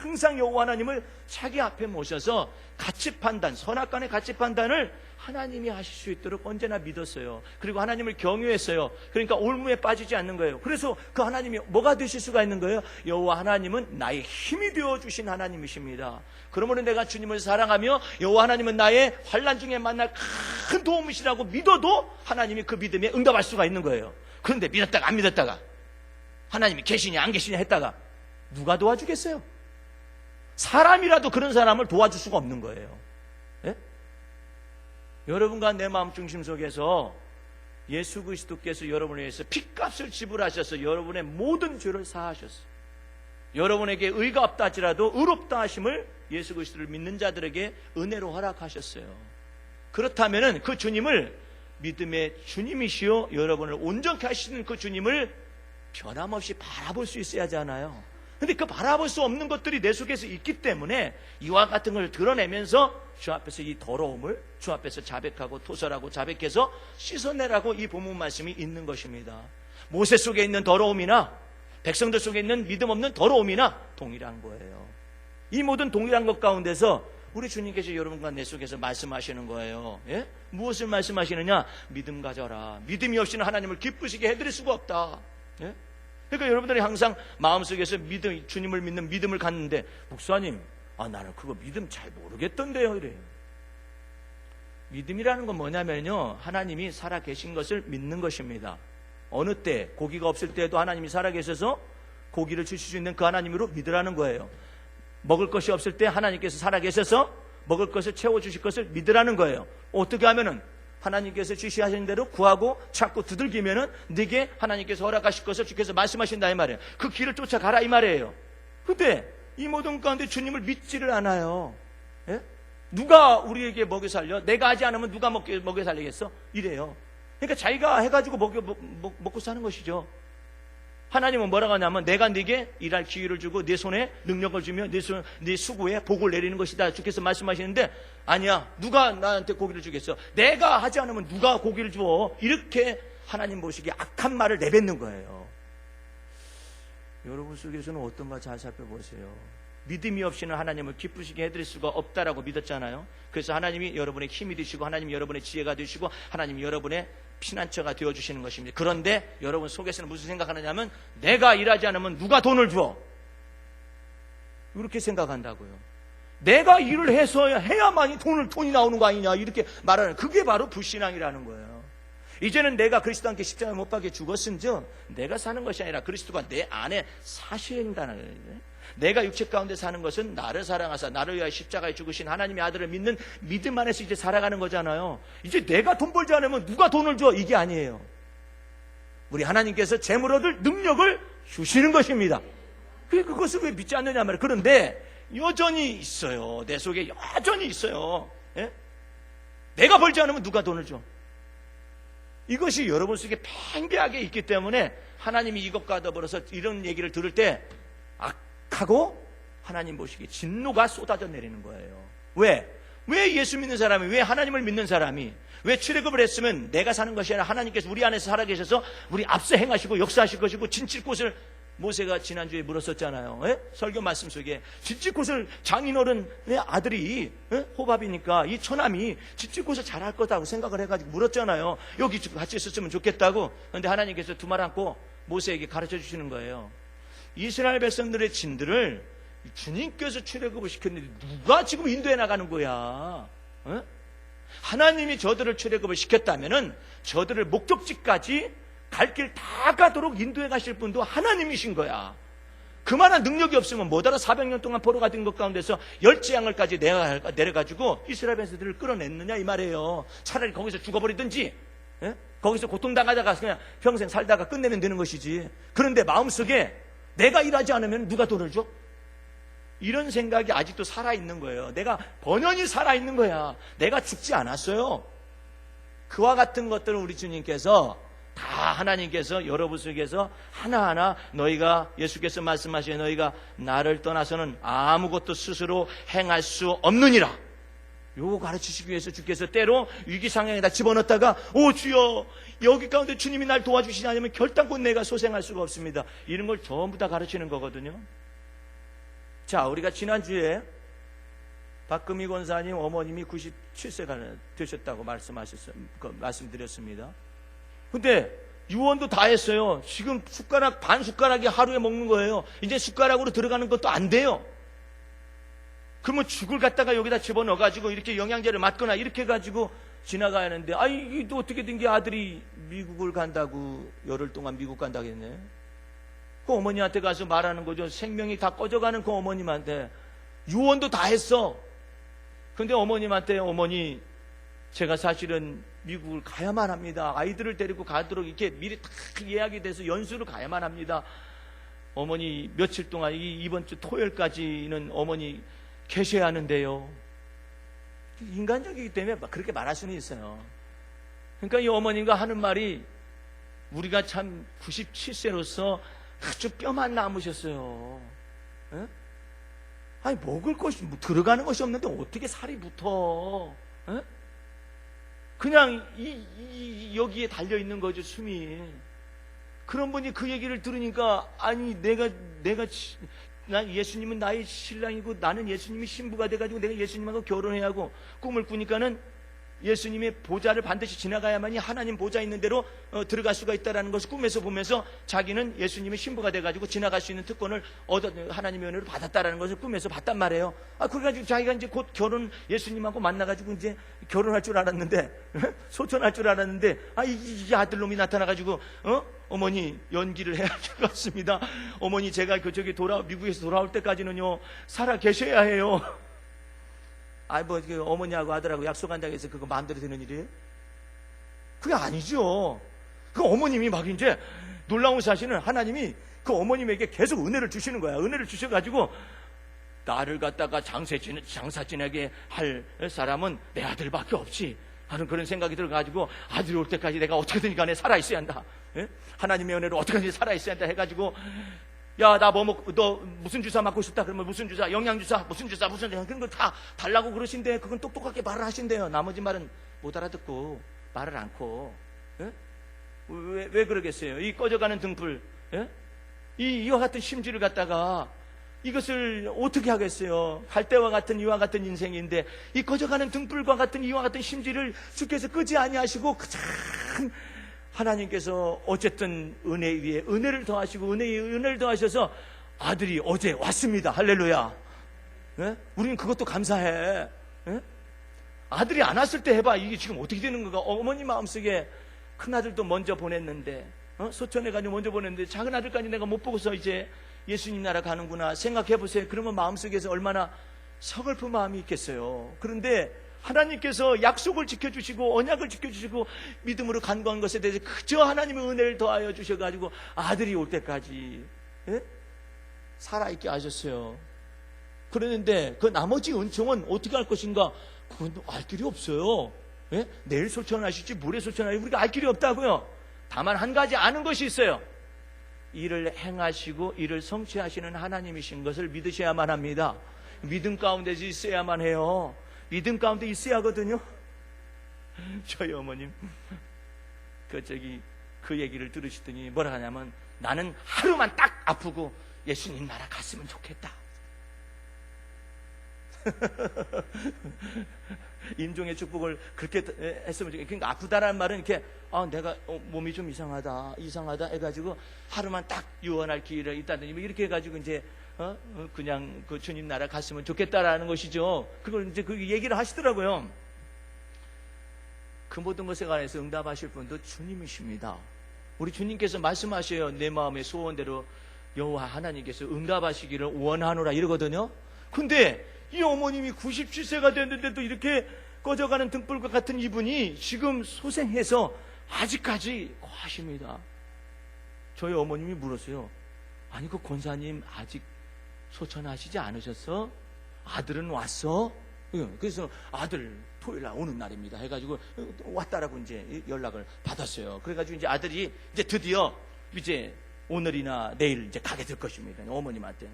항상 여호와 하나님을 자기 앞에 모셔서 가치 판단, 선악간의 가치 판단을 하나님이 하실 수 있도록 언제나 믿었어요. 그리고 하나님을 경외했어요. 그러니까 올무에 빠지지 않는 거예요. 그래서 그 하나님이 뭐가 되실 수가 있는 거예요? 여호와 하나님은 나의 힘이 되어주신 하나님이십니다. 그러므로 내가 주님을 사랑하며 여호와 하나님은 나의 환난 중에 만날 큰 도움이시라고 믿어도 하나님이 그 믿음에 응답할 수가 있는 거예요. 그런데 믿었다가 안 믿었다가, 하나님이 계시냐 안 계시냐 했다가 누가 도와주겠어요? 사람이라도 그런 사람을 도와줄 수가 없는 거예요. 예? 여러분과 내 마음 중심 속에서 예수 그리스도께서 여러분에 의해서 핏값을 지불하셔서 여러분의 모든 죄를 사하셨어요. 여러분에게 의가 없다 할지라도 의롭다 하심을 예수 그리스도를 믿는 자들에게 은혜로 허락하셨어요. 그렇다면 그 주님을, 믿음의 주님이시요 여러분을 온전케 하시는 그 주님을 변함없이 바라볼 수 있어야 하잖아요. 근데 그 바라볼 수 없는 것들이 내 속에서 있기 때문에 이와 같은 걸 드러내면서 주 앞에서 이 더러움을 주 앞에서 자백하고 토설하고 자백해서 씻어내라고 이 본문 말씀이 있는 것입니다. 모세 속에 있는 더러움이나 백성들 속에 있는 믿음 없는 더러움이나 동일한 거예요. 이 모든 동일한 것 가운데서 우리 주님께서 여러분과 내 속에서 말씀하시는 거예요. 예? 무엇을 말씀하시느냐? 믿음 가져라. 믿음이 없이는 하나님을 기쁘시게 해드릴 수가 없다. 예? 그러니까 여러분들이 항상 마음속에서 주님을 믿는 믿음을 갖는데, 목사님, 나는 그거 믿음 잘 모르겠던데요, 이래요. 믿음이라는 건 뭐냐면요, 하나님이 살아계신 것을 믿는 것입니다. 어느 때, 고기가 없을 때에도 하나님이 살아계셔서 고기를 주실 수 있는 그 하나님으로 믿으라는 거예요. 먹을 것이 없을 때 하나님께서 살아계셔서 먹을 것을 채워주실 것을 믿으라는 거예요. 어떻게 하면은 하나님께서 지시하신 대로 구하고 찾고 두들기면은 네게 하나님께서 허락하실 것을 주께서 말씀하신다 이 말이에요. 그 길을 쫓아가라 이 말이에요. 근데 이 모든 가운데 주님을 믿지를 않아요. 예? 누가 우리에게 먹여 살려? 내가 하지 않으면 누가 먹여 살리겠어? 이래요. 그러니까 자기가 해가지고 먹고 사는 것이죠. 하나님은 뭐라고 하냐면 내가 네게 일할 기회를 주고 네 손에 능력을 주며 네 수고에 복을 내리는 것이다. 주께서 말씀하시는데, 아니야, 누가 나한테 고기를 주겠어? 내가 하지 않으면 누가 고기를 줘? 이렇게 하나님 보시기에 악한 말을 내뱉는 거예요. 여러분 속에서는 어떤가 잘 살펴보세요. 믿음이 없이는 하나님을 기쁘시게 해드릴 수가 없다라고 믿었잖아요. 그래서 하나님이 여러분의 힘이 되시고 하나님이 여러분의 지혜가 되시고 하나님이 여러분의 피난처가 되어주시는 것입니다. 그런데 여러분 속에서는 무슨 생각하느냐면 내가 일하지 않으면 누가 돈을 줘? 이렇게 생각한다고요. 내가 일을 해서 해야만이 돈이 나오는 거 아니냐 이렇게 말하는, 그게 바로 불신앙이라는 거예요. 이제는 내가 그리스도 함께 십자가에 못 박혀 죽었은즉 내가 사는 것이 아니라 그리스도가 내 안에 사셔야 한다는 거예요. 내가 육체 가운데 사는 것은 나를 사랑하사 나를 위하여 십자가에 죽으신 하나님의 아들을 믿는 믿음 안에서 이제 살아가는 거잖아요. 이제 내가 돈 벌지 않으면 누가 돈을 줘? 이게 아니에요. 우리 하나님께서 재물 얻을 능력을 주시는 것입니다. 그것을 왜 믿지 않느냐 말이에요. 그런데 여전히 있어요. 내 속에 여전히 있어요. 예? 내가 벌지 않으면 누가 돈을 줘? 이것이 여러분 속에 팽배하게 있기 때문에 하나님이 이것과 더불어서 이런 얘기를 들을 때 악하고 하나님 보시기에 진노가 쏟아져 내리는 거예요. 왜 예수 믿는 사람이, 왜 하나님을 믿는 사람이, 왜 출애굽을 했으면 내가 사는 것이 아니라 하나님께서 우리 안에서 살아계셔서 우리 앞서 행하시고 역사하실 것이고 진칠 곳을 모세가 지난주에 물었었잖아요. 예? 설교 말씀 속에 진칠 곳을 장인어른의 아들이 호밥이니까 이 처남이 진칠 곳을 잘할 거다고 생각을 해가지고 물었잖아요. 여기 같이 있었으면 좋겠다고. 그런데 하나님께서 두 말 안고 모세에게 가르쳐 주시는 거예요. 이스라엘 백성들의 진들을 주님께서 출애굽을 시켰는데 누가 지금 인도해 나가는 거야? 예? 하나님이 저들을 출애굽을 시켰다면은 저들을 목적지까지 갈 길 다 가도록 인도해 가실 분도 하나님이신 거야. 그만한 능력이 없으면 뭐하러 400년 동안 포로가 된 것 가운데서 열재앙을까지 내려가지고 이스라엘 백성들을 끌어냈느냐 이 말이에요. 차라리 거기서 죽어버리든지, 예? 거기서 고통당하다가 그냥 평생 살다가 끝내면 되는 것이지. 그런데 마음속에 내가 일하지 않으면 누가 돈을 줘? 이런 생각이 아직도 살아있는 거예요. 내가 번연히 살아있는 거야. 내가 죽지 않았어요. 그와 같은 것들을 우리 주님께서 다 하나님께서 여러분 속에서 하나하나 너희가, 예수께서 말씀하시에 너희가 나를 떠나서는 아무것도 스스로 행할 수 없느니라. 요거 가르치시기 위해서 주께서 때로 위기상황에다 집어넣었다가 오 주여 여기 가운데 주님이 날 도와주시지 않으면 결단코 내가 소생할 수가 없습니다. 이런 걸 전부 다 가르치는 거거든요. 자, 우리가 지난주에 박금희 권사님 어머님이 97세가 되셨다고 말씀드렸습니다. 근데 유언도 다 했어요. 지금 숟가락, 반 숟가락이 하루에 먹는 거예요. 이제 숟가락으로 들어가는 것도 안 돼요. 그러면 죽을 갖다가 여기다 집어넣어가지고 이렇게 영양제를 맞거나 이렇게 해가지고 지나가야 하는데, 이게 또 어떻게 된 게 아들이 미국을 간다고, 열흘 동안 미국 간다고 했네. 그 어머니한테 가서 말하는 거죠. 생명이 다 꺼져가는 그 어머님한테. 유언도 다 했어. 근데 어머님한테, 어머니, 제가 사실은 미국을 가야만 합니다. 아이들을 데리고 가도록 이렇게 미리 다 예약이 돼서 연수를 가야만 합니다. 어머니 며칠 동안 이번 주 토요일까지는 어머니 계셔야 하는데요. 인간적이기 때문에 그렇게 말할 수는 있어요. 그러니까 이 어머님과 하는 말이, 우리가 참 97세로서 아주 뼈만 남으셨어요. 에? 아니 먹을 것이 들어가는 것이 없는데 어떻게 살이 붙어? 에? 그냥 여기에 달려 있는 거죠, 숨이. 그런 분이 그 얘기를 들으니까, 아니 난 예수님은 나의 신랑이고 나는 예수님이 신부가 돼가지고 내가 예수님하고 결혼해야 하고 꿈을 꾸니까는 예수님의 보좌를 반드시 지나가야만이 하나님 보좌 있는 데로 들어갈 수가 있다는 것을 꿈에서 보면서 자기는 예수님의 신부가 돼가지고 지나갈 수 있는 특권을 하나님의 은혜로 받았다라는 것을 꿈에서 봤단 말이에요. 그래가지고 자기가 이제 곧 예수님하고 만나가지고 이제 결혼할 줄 알았는데, 소천할 줄 알았는데, 이 아들놈이 나타나가지고, 어머니 연기를 해야 할 것 같습니다. 어머니 제가 미국에서 돌아올 때까지는요 살아 계셔야 해요. 어머니하고 아들하고 약속한다고 해서 그거 마음대로 되는 일이에요? 그게 아니죠. 그 어머님이 막 이제 놀라운 사실은 하나님이 그 어머님에게 계속 은혜를 주시는 거야. 은혜를 주셔가지고, 나를 갖다가 장사 지내게 할 사람은 내 아들밖에 없지 하는 그런 생각이 들어가지고, 아들이 올 때까지 내가 어떻게든 간에 살아있어야 한다. 예? 하나님의 은혜로 어떻게든 살아있어야 한다 해가지고, 야, 너 무슨 주사 맞고 싶다 그러면 무슨 주사, 영양주사, 무슨 주사, 그런 거 다 달라고 그러신데, 그건 똑똑하게 말을 하신대요. 나머지 말은 못 알아듣고 말을 않고. 예? 왜 그러겠어요? 이 꺼져가는 등불, 예? 이와 같은 심지를 갖다가 이것을 어떻게 하겠어요? 갈대와 같은 이와 같은 인생인데, 이 꺼져가는 등불과 같은 이와 같은 심지를 주께서 끄지 아니하시고 참 하나님께서 어쨌든 은혜 위에 은혜를 더하시고 은혜 위에 은혜를 더하셔서 아들이 어제 왔습니다. 할렐루야. 예? 우리는 그것도 감사해. 예? 아들이 안 왔을 때 해봐. 이게 지금 어떻게 되는 건가? 어머니 마음속에 큰아들도 먼저 보냈는데, 소천에 가지고 먼저 보냈는데 작은 아들까지 내가 못 보고서 이제 예수님 나라 가는구나 생각해 보세요. 그러면 마음속에서 얼마나 서글픈 마음이 있겠어요. 그런데 하나님께서 약속을 지켜주시고 언약을 지켜주시고 믿음으로 간구한 것에 대해서 그저 하나님의 은혜를 더하여 주셔가지고 아들이 올 때까지 살아있게 하셨어요. 그러는데 그 나머지 은총은 어떻게 할 것인가? 그건 알 길이 없어요. 내일 소천하실지 모레 소천하실지 우리가 알 길이 없다고요. 다만 한 가지 아는 것이 있어요. 이를 행하시고 이를 성취하시는 하나님이신 것을 믿으셔야만 합니다. 믿음 가운데 있어야만 해요. 믿음 가운데 있어야 하거든요. 저희 어머님 그 얘기를 들으시더니 뭐라 하냐면 나는 하루만 딱 아프고 예수님 나라 갔으면 좋겠다. 임종의 축복을 그렇게 했으면 좋겠다. 그러니까 아프다라는 말은 이렇게 내가 몸이 좀 이상하다 해가지고 하루만 딱 유언할 기회를 있다더니 이렇게 해가지고 이제 그냥 그 주님 나라 갔으면 좋겠다라는 것이죠. 그걸 이제 그 얘기를 하시더라고요. 그 모든 것에 관해서 응답하실 분도 주님이십니다. 우리 주님께서 말씀하셔요. 내 마음의 소원대로 여호와 하나님께서 응답하시기를 원하노라 이러거든요. 근데 이 어머님이 97세가 됐는데도 이렇게 꺼져가는 등불과 같은 이분이 지금 소생해서 아직까지 거하십니다. 저희 어머님이 물었어요. 아니 그 권사님 아직 소천하시지 않으셨어? 아들은 왔어? 그래서 아들 토요일날 오는 날입니다 해가지고 왔다라고 이제 연락을 받았어요. 그래가지고 이제 아들이 이제 드디어 이제 오늘이나 내일 이제 가게 될 것입니다. 어머님한테.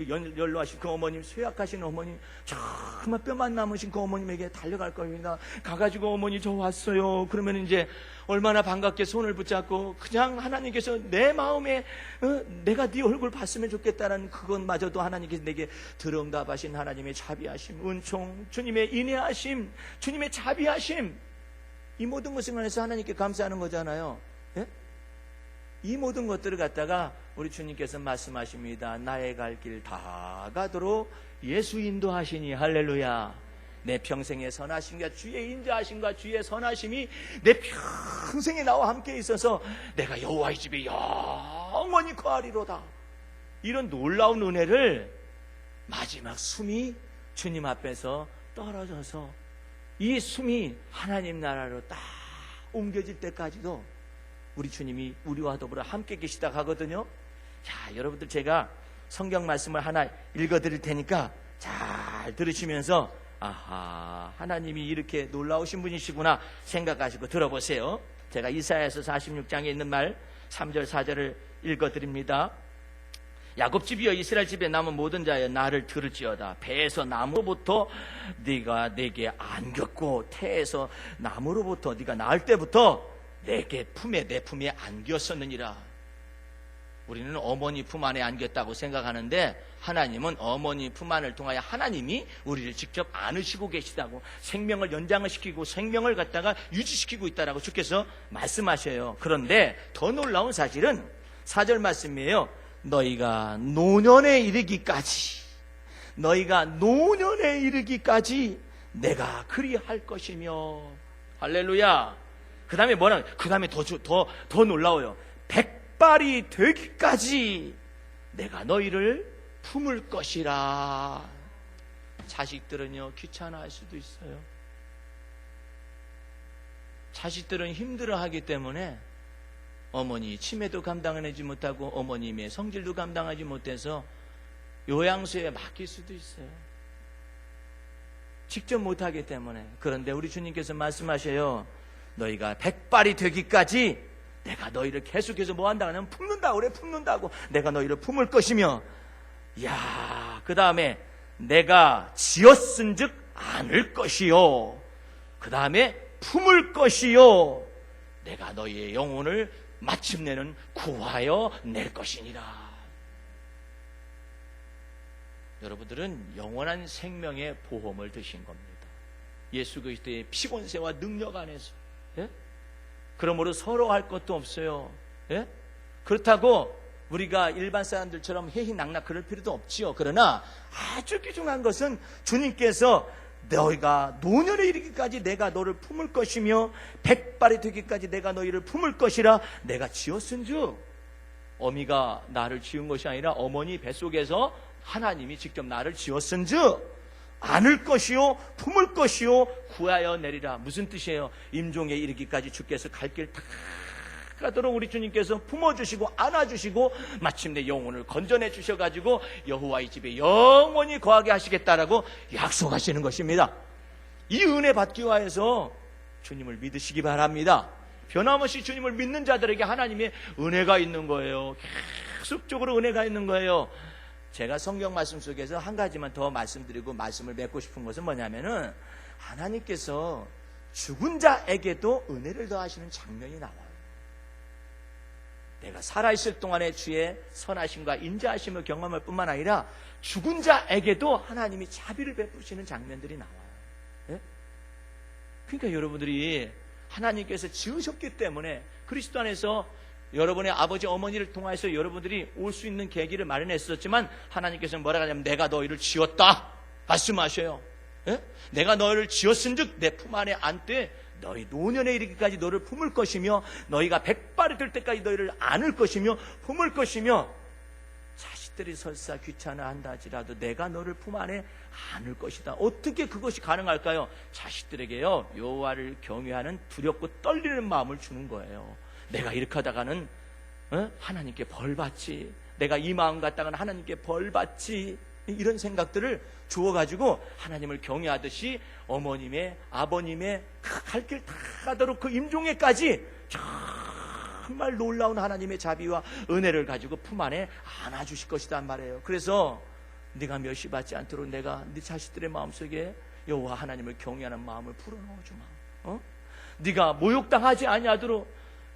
연로하신 그 어머님, 쇠약하신 어머님, 정말 뼈만 남으신 그 어머님에게 달려갈 겁니다. 가가지고 어머니 저 왔어요. 그러면 이제 얼마나 반갑게 손을 붙잡고 그냥 하나님께서 내 마음에 내가 네 얼굴 봤으면 좋겠다는 그것마저도 하나님께서 내게 들응답하신 하나님의 자비하심, 은총, 주님의 인애하심, 주님의 자비하심, 이 모든 것을 통해서 하나님께 감사하는 거잖아요. 이 모든 것들을 갖다가 우리 주님께서 말씀하십니다. 나의 갈 길 다 가도록 예수 인도하시니 할렐루야. 내 평생의 선하심과 주의 인자하심과 주의 선하심이 내 평생에 나와 함께 있어서 내가 여호와의 집에 영원히 거하리로다. 이런 놀라운 은혜를 마지막 숨이 주님 앞에서 떨어져서 이 숨이 하나님 나라로 딱 옮겨질 때까지도 우리 주님이 우리와 더불어 함께 계시다 하거든요. 자, 여러분들 제가 성경 말씀을 하나 읽어드릴 테니까 잘 들으시면서 아하, 하나님이 이렇게 놀라우신 분이시구나 생각하시고 들어보세요. 제가 이사야서 46장에 있는 말 3절 4절을 읽어드립니다. 야곱 집이여 이스라엘 집에 남은 모든 자여 나를 들을지어다. 배에서 나무로부터 네가 내게 안겼고 태에서 나무로부터 네가 낳을 때부터 내 품에 안겼었느니라. 우리는 어머니 품 안에 안겼다고 생각하는데 하나님은 어머니 품 안을 통하여 하나님이 우리를 직접 안으시고 계시다고, 생명을 연장을 시키고 생명을 갖다가 유지시키고 있다라고 주께서 말씀하셔요. 그런데 더 놀라운 사실은 4절 말씀이에요. 너희가 노년에 이르기까지 내가 그리할 것이며. 할렐루야. 그 다음에 뭐라? 그 다음에 더 놀라워요. 백발이 되기까지 내가 너희를 품을 것이라. 자식들은요 귀찮아할 수도 있어요. 자식들은 힘들어하기 때문에 어머니 치매도 감당하지 못하고 어머님의 성질도 감당하지 못해서 요양소에 맡길 수도 있어요. 직접 못하기 때문에. 그런데 우리 주님께서 말씀하셔요. 너희가 백발이 되기까지 내가 너희를 계속해서 뭐 한다 하면 품는다고 내가 너희를 품을 것이며. 야, 그 다음에 내가 지었은즉 안을 것이요, 그 다음에 품을 것이요, 내가 너희의 영혼을 마침내는 구하여 낼 것이니라. 여러분들은 영원한 생명의 보험을 드신 겁니다. 예수 그리스도의 피권세와 능력 안에서. 그러므로 서로 할 것도 없어요. 그렇다고 우리가 일반 사람들처럼 해희낙낙 그럴 필요도 없지요. 그러나 아주 귀중한 것은 주님께서 너희가 노년에 이르기까지 내가 너를 품을 것이며 백발이 되기까지 내가 너희를 품을 것이라 내가 지었은즉 어미가 나를 지은 것이 아니라 어머니 뱃속에서 하나님이 직접 나를 지었은즉 안을 것이요 품을 것이요 구하여 내리라. 무슨 뜻이에요? 임종에 이르기까지 주께서 갈 길 다 가도록 우리 주님께서 품어주시고 안아주시고 마침내 영혼을 건져내 주셔가지고 여호와의 집에 영원히 거하게 하시겠다라고 약속하시는 것입니다. 이 은혜 받기 위해서 주님을 믿으시기 바랍니다. 변함없이 주님을 믿는 자들에게 하나님의 은혜가 있는 거예요. 계속적으로 은혜가 있는 거예요. 제가 성경 말씀 속에서 한 가지만 더 말씀드리고 말씀을 맺고 싶은 것은 뭐냐면은 하나님께서 죽은 자에게도 은혜를 더하시는 장면이 나와요. 내가 살아있을 동안에 주의 선하심과 인자하심을 경험할 뿐만 아니라 죽은 자에게도 하나님이 자비를 베푸시는 장면들이 나와요. 예? 그러니까 여러분들이 하나님께서 지으셨기 때문에 그리스도 안에서 여러분의 아버지 어머니를 통해서 여러분들이 올 수 있는 계기를 마련했었지만 하나님께서는 뭐라 하냐면 내가 너희를 지었다 말씀하셔요. 예? 내가 너희를 지었은즉 내 품 안에 안되 너희 노년에 이르기까지 너를 품을 것이며 너희가 백발이 될 때까지 너희를 안을 것이며 품을 것이며 자식들이 설사 귀찮아한다 하지라도 내가 너를 품 안에 안을 것이다. 어떻게 그것이 가능할까요? 자식들에게요 여호와를 경외하는 두렵고 떨리는 마음을 주는 거예요. 내가 이렇게 하다가는 하나님께 벌 받지, 내가 이 마음 갖다가는 하나님께 벌 받지, 이런 생각들을 주어가지고 하나님을 경외하듯이 어머님의 아버님의 갈 길 다 가도록 그 임종에까지 정말 놀라운 하나님의 자비와 은혜를 가지고 품 안에 안아주실 것이란 말이에요. 그래서 네가 멸시받지 않도록 내가 네 자식들의 마음속에 여호와 하나님을 경외하는 마음을 풀어넣어주마. 네가 모욕당하지 아니하도록,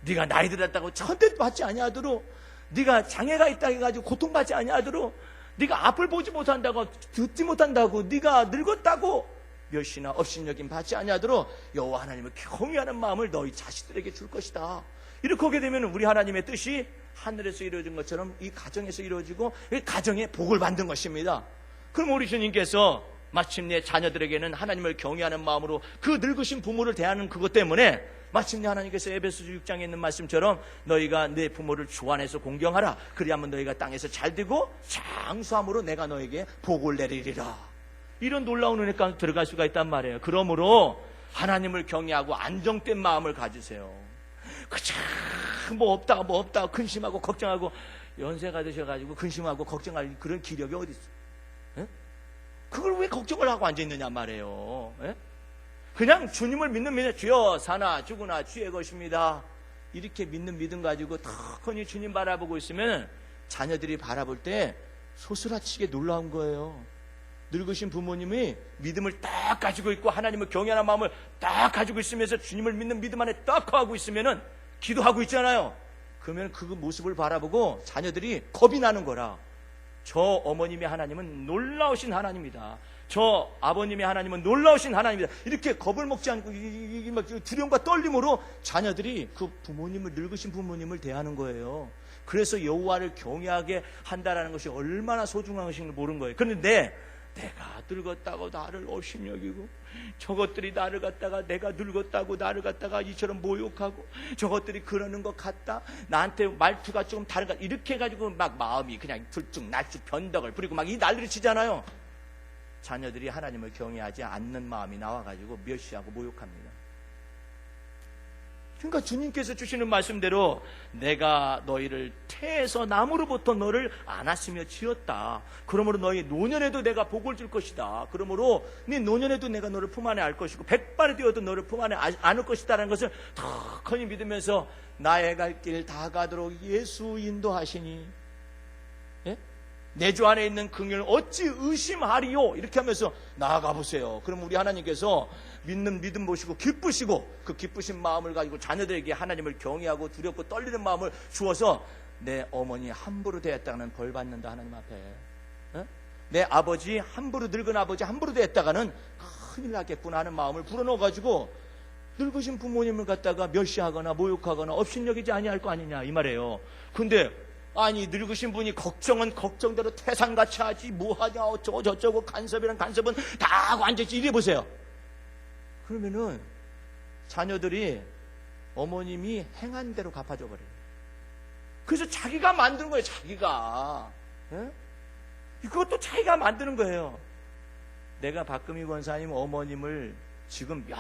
네가 나이 들었다고 천대받지 아니하도록, 네가 장애가 있다 해가지고 고통받지 아니하도록, 네가 앞을 보지 못한다고 듣지 못한다고 네가 늙었다고 멸시나 업신여김 받지 아니하도록 여호와 하나님을 경외하는 마음을 너희 자식들에게 줄 것이다. 이렇게 하게 되면 우리 하나님의 뜻이 하늘에서 이루어진 것처럼 이 가정에서 이루어지고 이 가정에 복을 받는 것입니다. 그럼 우리 주님께서 마침내 자녀들에게는 하나님을 경외하는 마음으로 그 늙으신 부모를 대하는 그것 때문에 마침내 하나님께서 에베소서 6장에 있는 말씀처럼 너희가 내 부모를 주 안에서 공경하라. 그리하면 너희가 땅에서 잘되고 장수함으로 내가 너에게 복을 내리리라. 이런 놀라운 은혜 가운데 들어갈 수가 있단 말이에요. 그러므로 하나님을 경외하고 안정된 마음을 가지세요. 그저 뭐 없다 근심하고 걱정하고 연세가 드셔가지고 근심하고 걱정할 그런 기력이 어디 있어? 그걸 왜 걱정을 하고 앉아있느냐 말이에요. 그냥 주님을 믿는 믿음, 주여 사나 죽으나 주의 것입니다. 이렇게 믿는 믿음 가지고 턱하니 주님 바라보고 있으면 자녀들이 바라볼 때 소스라치게 놀라운 거예요. 늙으신 부모님이 믿음을 딱 가지고 있고 하나님을 경외하는 마음을 딱 가지고 있으면서 주님을 믿는 믿음 안에 딱 하고 있으면은 기도하고 있잖아요. 그러면 그 모습을 바라보고 자녀들이 겁이 나는 거라. 저 어머님의 하나님은 놀라우신 하나님이다. 저 아버님의 하나님은 놀라우신 하나님이다. 이렇게 겁을 먹지 않고 두려움과 떨림으로 자녀들이 그 부모님을, 늙으신 부모님을 대하는 거예요. 그래서 여호와를 경외하게 한다라는 것이 얼마나 소중한 것인지 모르는 거예요. 그런데 내가 늙었다고 나를 업신여기고 저것들이 나를 갖다가 내가 늙었다고 나를 갖다가 이처럼 모욕하고 저것들이 그러는 것 같다, 나한테 말투가 조금 다른가, 이렇게 해가지고 막 마음이 그냥 들쭉날쭉 변덕을 부리고 막 이 난리를 치잖아요. 자녀들이 하나님을 경외하지 않는 마음이 나와가지고 멸시하고 모욕합니다. 그러니까 주님께서 주시는 말씀대로 내가 너희를 태에서 나무로부터 너를 안았으며 지었다. 그러므로 너희 노년에도 내가 복을 줄 것이다. 그러므로 네 노년에도 내가 너를 품 안에 알 것이고 백발이 되어도 너를 품 안에 안을 것이다라는 것을 턱하니 믿으면서 나의 갈 길 다 가도록 예수 인도하시니 내 주 안에 있는 긍휼을 어찌 의심하리요? 이렇게 하면서 나아가 보세요. 그럼 우리 하나님께서 믿는 믿음 보시고 기쁘시고 그 기쁘신 마음을 가지고 자녀들에게 하나님을 경외하고 두렵고 떨리는 마음을 주어서 내 어머니 함부로 대했다가는 벌 받는다. 하나님 앞에 내 아버지 함부로, 늙은 아버지 함부로 대했다가는 큰일 나겠구나 하는 마음을 불어넣어가지고 늙으신 부모님을 갖다가 멸시하거나 모욕하거나 업신여기지 아니할 거 아니냐 이 말이에요. 근데 아니 늙으신 분이 걱정은 걱정대로 태산같이 하지 뭐하냐 어쩌고 저쩌고 간섭이란 간섭은 다 하고 앉아있지 이래 보세요. 그러면은 자녀들이 어머님이 행한 대로 갚아줘 버려요. 그래서 자기가 만드는 거예요, 자기가. 예? 그것도 자기가 만드는 거예요. 내가 박금희 권사님 어머님을 지금 몇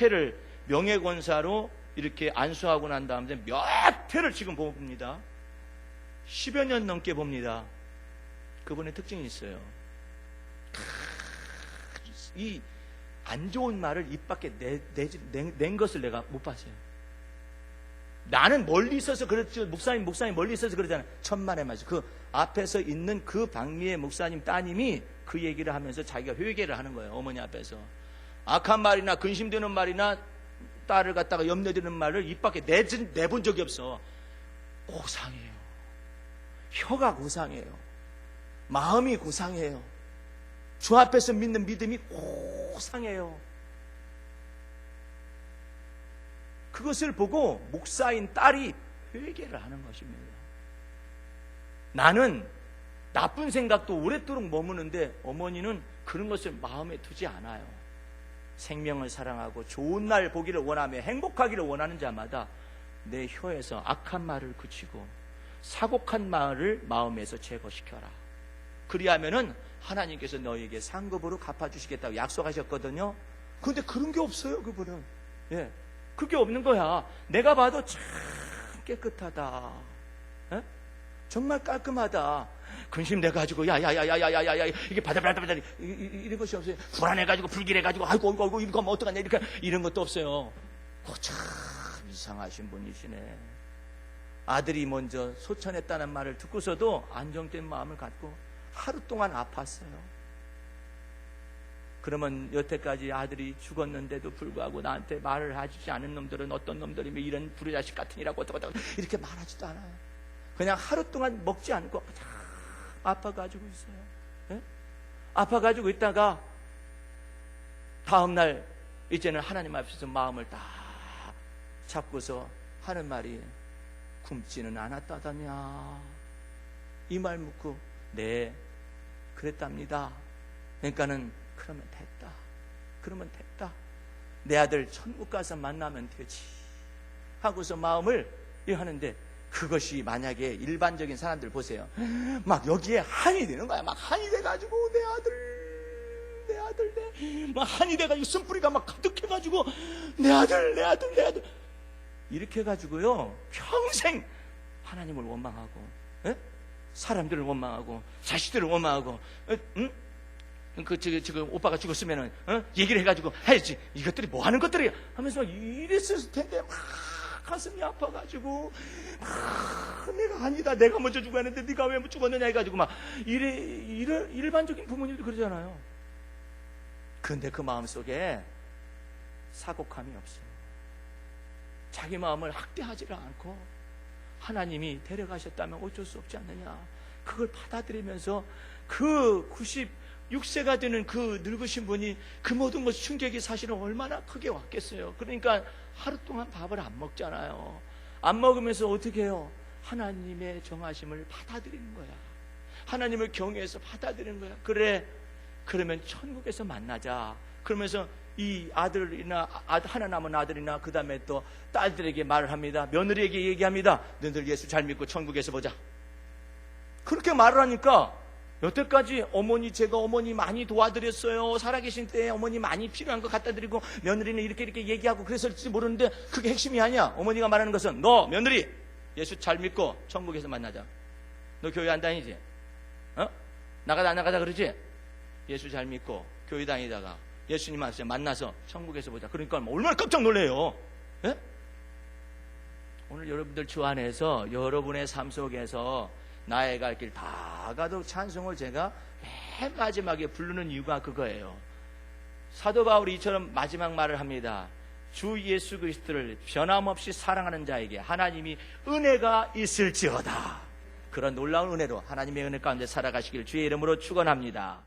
회를 명예권사로 이렇게 안수하고 난 다음에 몇 회를 지금 봅니다. 10여 년 넘게 봅니다. 그분의 특징이 있어요. 이 안 좋은 말을 입 밖에 낸 것을 내가 못 봤어요. 나는 멀리 있어서 그렇죠. 목사님 멀리 있어서 그러잖아요. 천만의 말씀. 그 앞에서 있는 그 박미의 목사님 따님이 그 얘기를 하면서 자기가 회개를 하는 거예요. 어머니 앞에서. 악한 말이나 근심되는 말이나 딸을 갖다가 염려되는 말을 입 밖에 내본 적이 없어. 고상해요. 혀가 고상해요. 마음이 고상해요. 주 앞에서 믿는 믿음이 고상해요. 그것을 보고 목사인 딸이 회개를 하는 것입니다. 나는 나쁜 생각도 오랫도록 머무는데 어머니는 그런 것을 마음에 두지 않아요. 생명을 사랑하고 좋은 날 보기를 원하며 행복하기를 원하는 자마다 내 혀에서 악한 말을 그치고 사곡한 말을 마음에서 제거시켜라. 그리하면은 하나님께서 너에게 상급으로 갚아주시겠다고 약속하셨거든요. 그런데 그런 게 없어요, 그분은. 예, 그게 없는 거야. 내가 봐도 참 깨끗하다. 예? 정말 깔끔하다. 근심돼가지고 야야야야야야야 이게 바들바들바들 이런 것이 없어요. 불안해가지고 불길해가지고 아이고 이거 하면 어떡하냐 이렇게 이런 것도 없어요. 참 이상하신 분이시네. 아들이 먼저 소천했다는 말을 듣고서도 안정된 마음을 갖고 하루 동안 아팠어요. 그러면 여태까지 아들이 죽었는데도 불구하고 나한테 말을 하지 않은 놈들은 어떤 놈들이며 이런 불효자식 같으니라고 어떡하고 이렇게 말하지도 않아요. 그냥 하루 동안 먹지 않고 아파가지고 있어요. 네? 아파가지고 있다가 다음날 이제는 하나님 앞에서 마음을 딱 잡고서 하는 말이 굶지는 않았다더냐. 이 말 묻고 네 그랬답니다. 그러니까는 그러면 됐다. 내 아들 천국 가서 만나면 되지 하고서 마음을 하는데 그것이 만약에 일반적인 사람들 보세요. 막 여기에 한이 되는 거야. 막 한이 돼가지고 내 아들 막 한이 돼가지고 쓴뿌리가 막 가득해가지고 내 아들 이렇게 해가지고요 평생 하나님을 원망하고 사람들을 원망하고 자식들을 원망하고 지금 오빠가 죽었으면은 얘기를 해가지고 해야지 이것들이 뭐 하는 것들이야 하면서 이랬을 텐데 막 가슴이 아파가지고 내가 아니다 내가 먼저 죽었는데 네가 왜 죽었느냐 해가지고 막 일반적인 부모님도 그러잖아요. 그런데 그 마음속에 사곡함이 없어요. 자기 마음을 학대하지를 않고 하나님이 데려가셨다면 어쩔 수 없지 않느냐 그걸 받아들이면서 그 96세가 되는 그 늙으신 분이 그 모든 것 충격이 사실은 얼마나 크게 왔겠어요. 그러니까 하루 동안 밥을 안 먹잖아요. 안 먹으면서 어떻게 해요? 하나님의 정하심을 받아들이는 거야. 하나님을 경외해서 받아들이는 거야. 그래 그러면 천국에서 만나자. 그러면서 이 아들이나 하나 남은 아들이나 그 다음에 또 딸들에게 말을 합니다. 며느리에게 얘기합니다. 너희들 예수 잘 믿고 천국에서 보자. 그렇게 말을 하니까 여태까지 제가 어머니 많이 도와드렸어요. 살아계신 때 어머니 많이 필요한 거 갖다 드리고 며느리는 이렇게 얘기하고 그랬을지 모르는데 그게 핵심이 아니야. 어머니가 말하는 것은 너 며느리 예수 잘 믿고 천국에서 만나자. 너 교회 안 다니지? 나가다 안 나가다 그러지? 예수 잘 믿고 교회 다니다가 예수님 만나서 천국에서 보자. 그러니까 얼마나 깜짝 놀래요. 예? 오늘 여러분들 주 안에서 여러분의 삶 속에서 나의 갈 길 다 가도 찬송을 제가 맨 마지막에 부르는 이유가 그거예요. 사도 바울이 이처럼 마지막 말을 합니다. 주 예수 그리스도를 변함없이 사랑하는 자에게 하나님이 은혜가 있을지어다. 그런 놀라운 은혜로 하나님의 은혜 가운데 살아가시길 주의 이름으로 축원합니다.